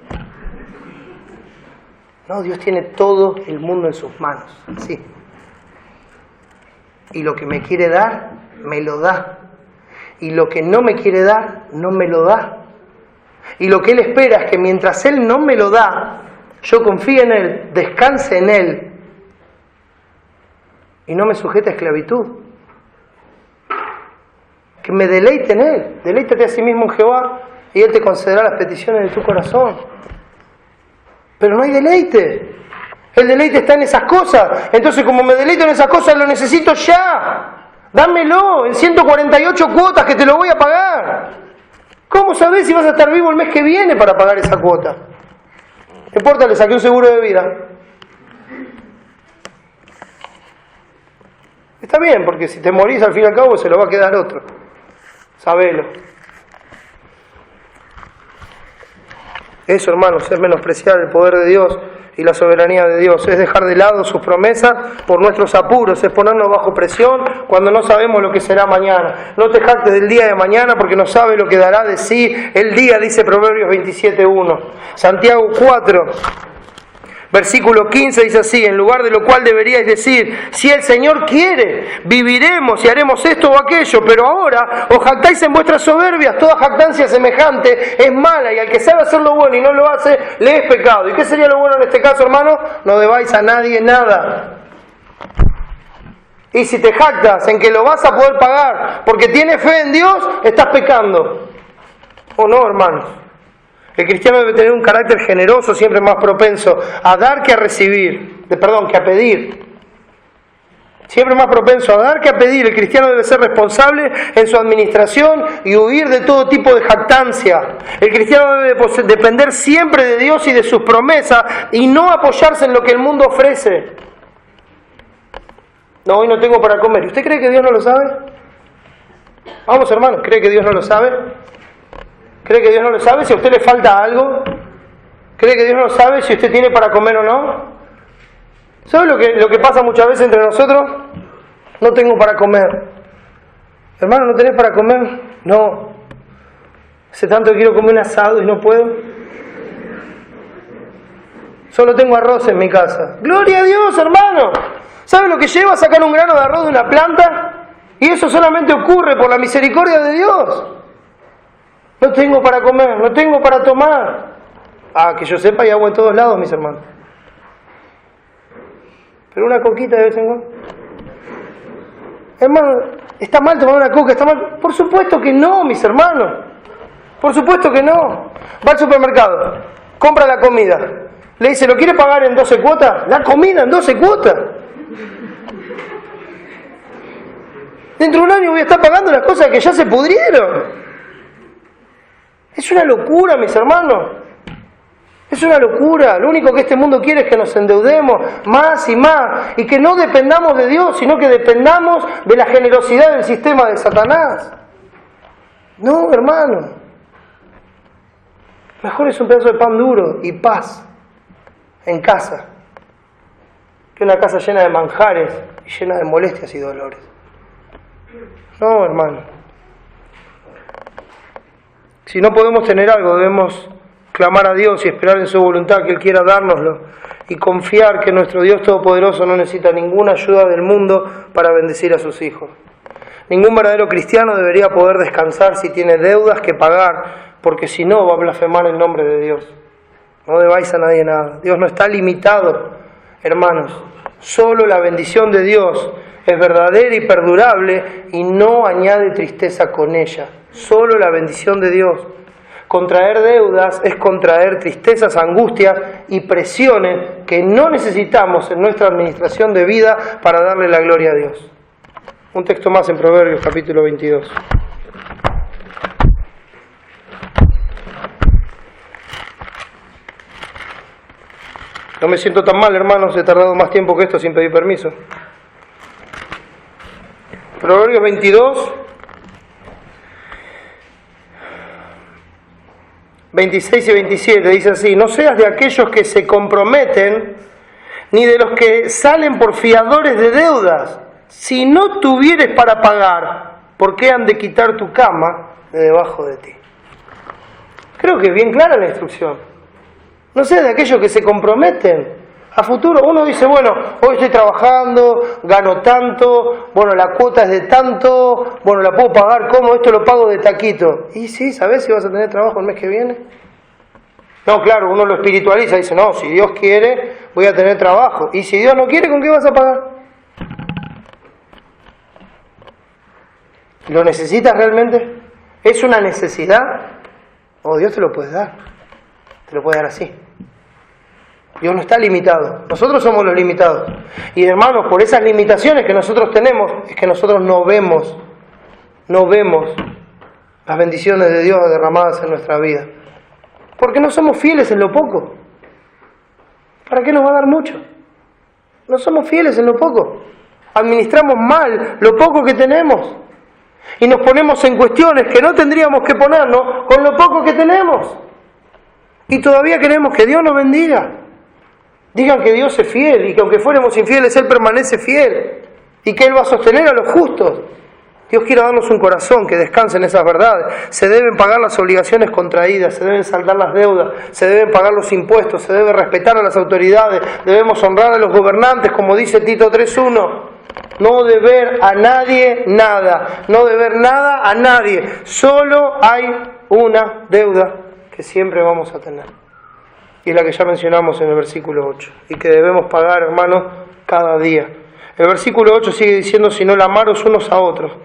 No, Dios tiene todo el mundo en sus manos. Sí. Y lo que me quiere dar, me lo da. Y lo que no me quiere dar, no me lo da. Y lo que Él espera es que mientras Él no me lo da, yo confíe en Él, descanse en Él y no me sujete a esclavitud. Que me deleite en Él. Deleítate a sí mismo en Jehová y Él te concederá las peticiones de tu corazón. Pero no hay deleite. El deleite está en esas cosas. Entonces, como me deleito en esas cosas, lo necesito ya. Dámelo en 148 cuotas que te lo voy a pagar. ¿Cómo sabés si vas a estar vivo el mes que viene para pagar esa cuota? No importa, le saqué un seguro de vida. Está bien, porque si te morís al fin y al cabo se lo va a quedar otro. Sabelo. Eso, hermanos, es menospreciar el poder de Dios y la soberanía de Dios. Es dejar de lado sus promesas por nuestros apuros. Es ponernos bajo presión cuando no sabemos lo que será mañana. No te jactes del día de mañana porque no sabes lo que dará de sí el día, dice Proverbios 27:1. Santiago 4. Versículo 15 dice así: en lugar de lo cual deberíais decir, si el Señor quiere, viviremos y haremos esto o aquello, pero ahora os jactáis en vuestras soberbias. Toda jactancia semejante es mala, y al que sabe hacer lo bueno y no lo hace, le es pecado. ¿Y qué sería lo bueno en este caso, hermano? No debáis a nadie nada. Y si te jactas en que lo vas a poder pagar porque tienes fe en Dios, estás pecando. ¿O no, hermanos? El cristiano debe tener un carácter generoso, siempre más propenso a dar que a recibir, que a pedir. Siempre más propenso a dar que a pedir. El cristiano debe ser responsable en su administración y huir de todo tipo de jactancia. El cristiano debe depender siempre de Dios y de sus promesas y no apoyarse en lo que el mundo ofrece. No, hoy no tengo para comer. ¿Y usted cree que Dios no lo sabe? Vamos, hermanos, ¿cree que Dios no lo sabe? ¿Cree que Dios no lo sabe si a usted le falta algo? ¿Cree que Dios no sabe si usted tiene para comer o no? ¿Sabe lo que pasa muchas veces entre nosotros? No tengo para comer. Hermano, ¿no tenés para comer? No. Hace tanto que quiero comer un asado y no puedo. Solo tengo arroz en mi casa. ¡Gloria a Dios, hermano! ¿Sabe lo que lleva a sacar un grano de arroz de una planta? Y eso solamente ocurre por la misericordia de Dios. No tengo para comer, no tengo para tomar. Que yo sepa, hay agua en todos lados, mis hermanos. Pero una coquita de vez en cuando. Hermano, ¿está mal tomar una coca? ¿Está mal? Por supuesto que no, mis hermanos. Por supuesto que no. Va al supermercado, compra la comida. Le dice, ¿lo quiere pagar en 12 cuotas? La comida en 12 cuotas. Dentro de un año voy a estar pagando las cosas que ya se pudrieron. Es una locura, mis hermanos. Es una locura. Lo único que este mundo quiere es que nos endeudemos más y más y que no dependamos de Dios, sino que dependamos de la generosidad del sistema de Satanás. No, hermano. Mejor es un pedazo de pan duro y paz en casa que una casa llena de manjares y llena de molestias y dolores. No, hermano. Si no podemos tener algo, debemos clamar a Dios y esperar en su voluntad que Él quiera dárnoslo y confiar que nuestro Dios Todopoderoso no necesita ninguna ayuda del mundo para bendecir a sus hijos. Ningún verdadero cristiano debería poder descansar si tiene deudas que pagar, porque si no va a blasfemar el nombre de Dios. No debáis a nadie nada. Dios no está limitado, hermanos. Solo la bendición de Dios es verdadera y perdurable y no añade tristeza con ella. Solo la bendición de Dios. Contraer deudas es contraer tristezas, angustias y presiones que no necesitamos en nuestra administración de vida para darle la gloria a Dios. Un texto más en Proverbios, capítulo 22. No me siento tan mal, hermanos, he tardado más tiempo que esto sin pedir permiso. Proverbios 22, 26 y 27, dice así: no seas de aquellos que se comprometen, ni de los que salen por fiadores de deudas. Si no tuvieres para pagar, ¿por qué han de quitar tu cama de debajo de ti? Creo que es bien clara la instrucción. No sé, de aquellos que se comprometen a futuro. Uno dice, bueno, hoy estoy trabajando, gano tanto, bueno, la cuota es de tanto, bueno, la puedo pagar, ¿cómo? Esto lo pago de taquito. Y sí, ¿sabés si vas a tener trabajo el mes que viene? No, claro, uno lo espiritualiza, dice, no, si Dios quiere, voy a tener trabajo. Y si Dios no quiere, ¿con qué vas a pagar? ¿Lo necesitas realmente? ¿Es una necesidad? ¿O Dios te lo puede dar? Te lo puede dar así. Dios no está limitado. Nosotros somos los limitados. Y hermanos, por esas limitaciones que nosotros tenemos, es que nosotros no vemos las bendiciones de Dios derramadas en nuestra vida. Porque no somos fieles en lo poco. ¿Para qué nos va a dar mucho? No somos fieles en lo poco. Administramos mal lo poco que tenemos. Y nos ponemos en cuestiones que no tendríamos que ponernos con lo poco que tenemos. Y todavía queremos que Dios nos bendiga. Digan que Dios es fiel y que aunque fuéramos infieles, Él permanece fiel. Y que Él va a sostener a los justos. Dios quiere darnos un corazón que descanse en esas verdades. Se deben pagar las obligaciones contraídas, se deben saldar las deudas, se deben pagar los impuestos, se debe respetar a las autoridades, debemos honrar a los gobernantes, como dice Tito 3:1. No deber a nadie nada, no deber nada a nadie. Solo hay una deuda que siempre vamos a tener. Y es la que ya mencionamos en el versículo 8. Y que debemos pagar, hermanos, cada día. El versículo 8 sigue diciendo, si no la amaros unos a otros.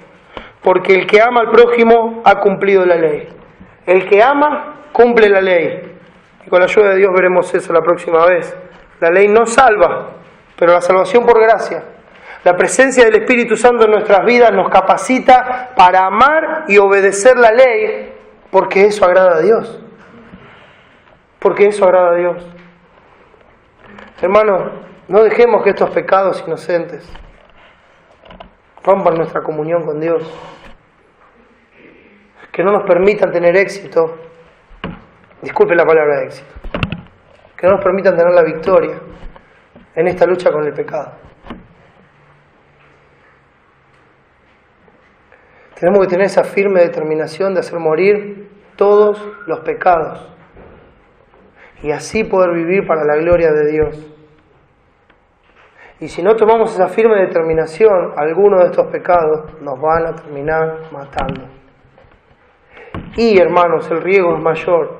Porque el que ama al prójimo ha cumplido la ley. El que ama, cumple la ley. Y con la ayuda de Dios veremos eso la próxima vez. La ley no salva, pero la salvación por gracia. La presencia del Espíritu Santo en nuestras vidas nos capacita para amar y obedecer la ley, porque eso agrada a Dios. Porque eso agrada a Dios. Hermanos, no dejemos que estos pecados inocentes rompan nuestra comunión con Dios. Que no nos permitan tener éxito. Disculpe la palabra éxito. Que no nos permitan tener la victoria en esta lucha con el pecado. Tenemos que tener esa firme determinación de hacer morir todos los pecados y así poder vivir para la gloria de Dios. Y si no tomamos esa firme determinación, algunos de estos pecados nos van a terminar matando. Y hermanos, el riesgo es mayor,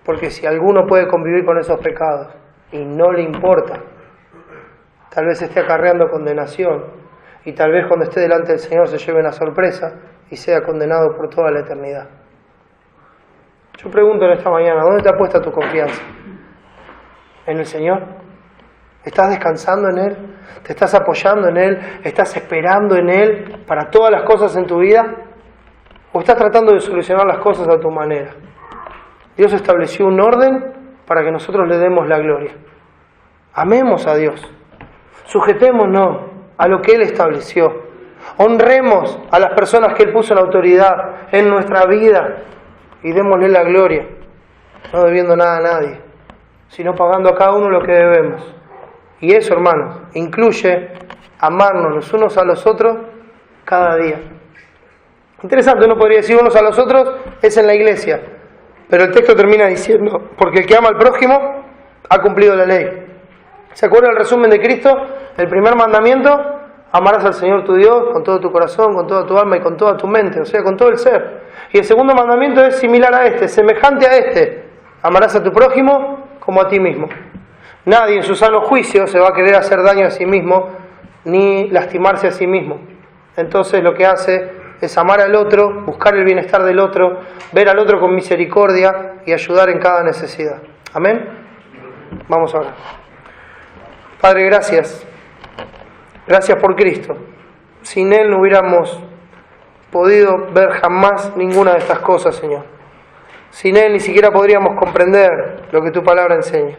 porque si alguno puede convivir con esos pecados y no le importa, tal vez esté acarreando condenación y tal vez cuando esté delante del Señor se lleve una sorpresa y sea condenado por toda la eternidad. Yo pregunto en esta mañana, ¿dónde te ha puesta tu confianza? ¿En el Señor? ¿Estás descansando en Él? ¿Te estás apoyando en Él? ¿Estás esperando en Él para todas las cosas en tu vida? ¿O estás tratando de solucionar las cosas a tu manera? Dios estableció un orden para que nosotros le demos la gloria. Amemos a Dios. Sujetémonos a lo que Él estableció. Honremos a las personas que Él puso en autoridad en nuestra vida y démosle la gloria, no debiendo nada a nadie, sino pagando a cada uno lo que debemos. Y eso, hermanos, incluye amarnos los unos a los otros cada día. Interesante, uno podría decir unos a los otros es en la iglesia, pero el texto termina diciendo, porque el que ama al prójimo ha cumplido la ley. ¿Se acuerdan el resumen de Cristo? El primer mandamiento, Amarás al Señor tu Dios con todo tu corazón, con toda tu alma y con toda tu mente, o sea, con todo el ser. Y el segundo mandamiento es similar a este, semejante a este. Amarás a tu prójimo como a ti mismo. Nadie en su sano juicio se va a querer hacer daño a sí mismo, ni lastimarse a sí mismo. Entonces lo que hace es amar al otro, buscar el bienestar del otro, ver al otro con misericordia y ayudar en cada necesidad. Amén. Vamos a orar. Padre, gracias. Gracias por Cristo. Sin Él no hubiéramos podido ver jamás ninguna de estas cosas, Señor. Sin Él ni siquiera podríamos comprender lo que tu palabra enseña.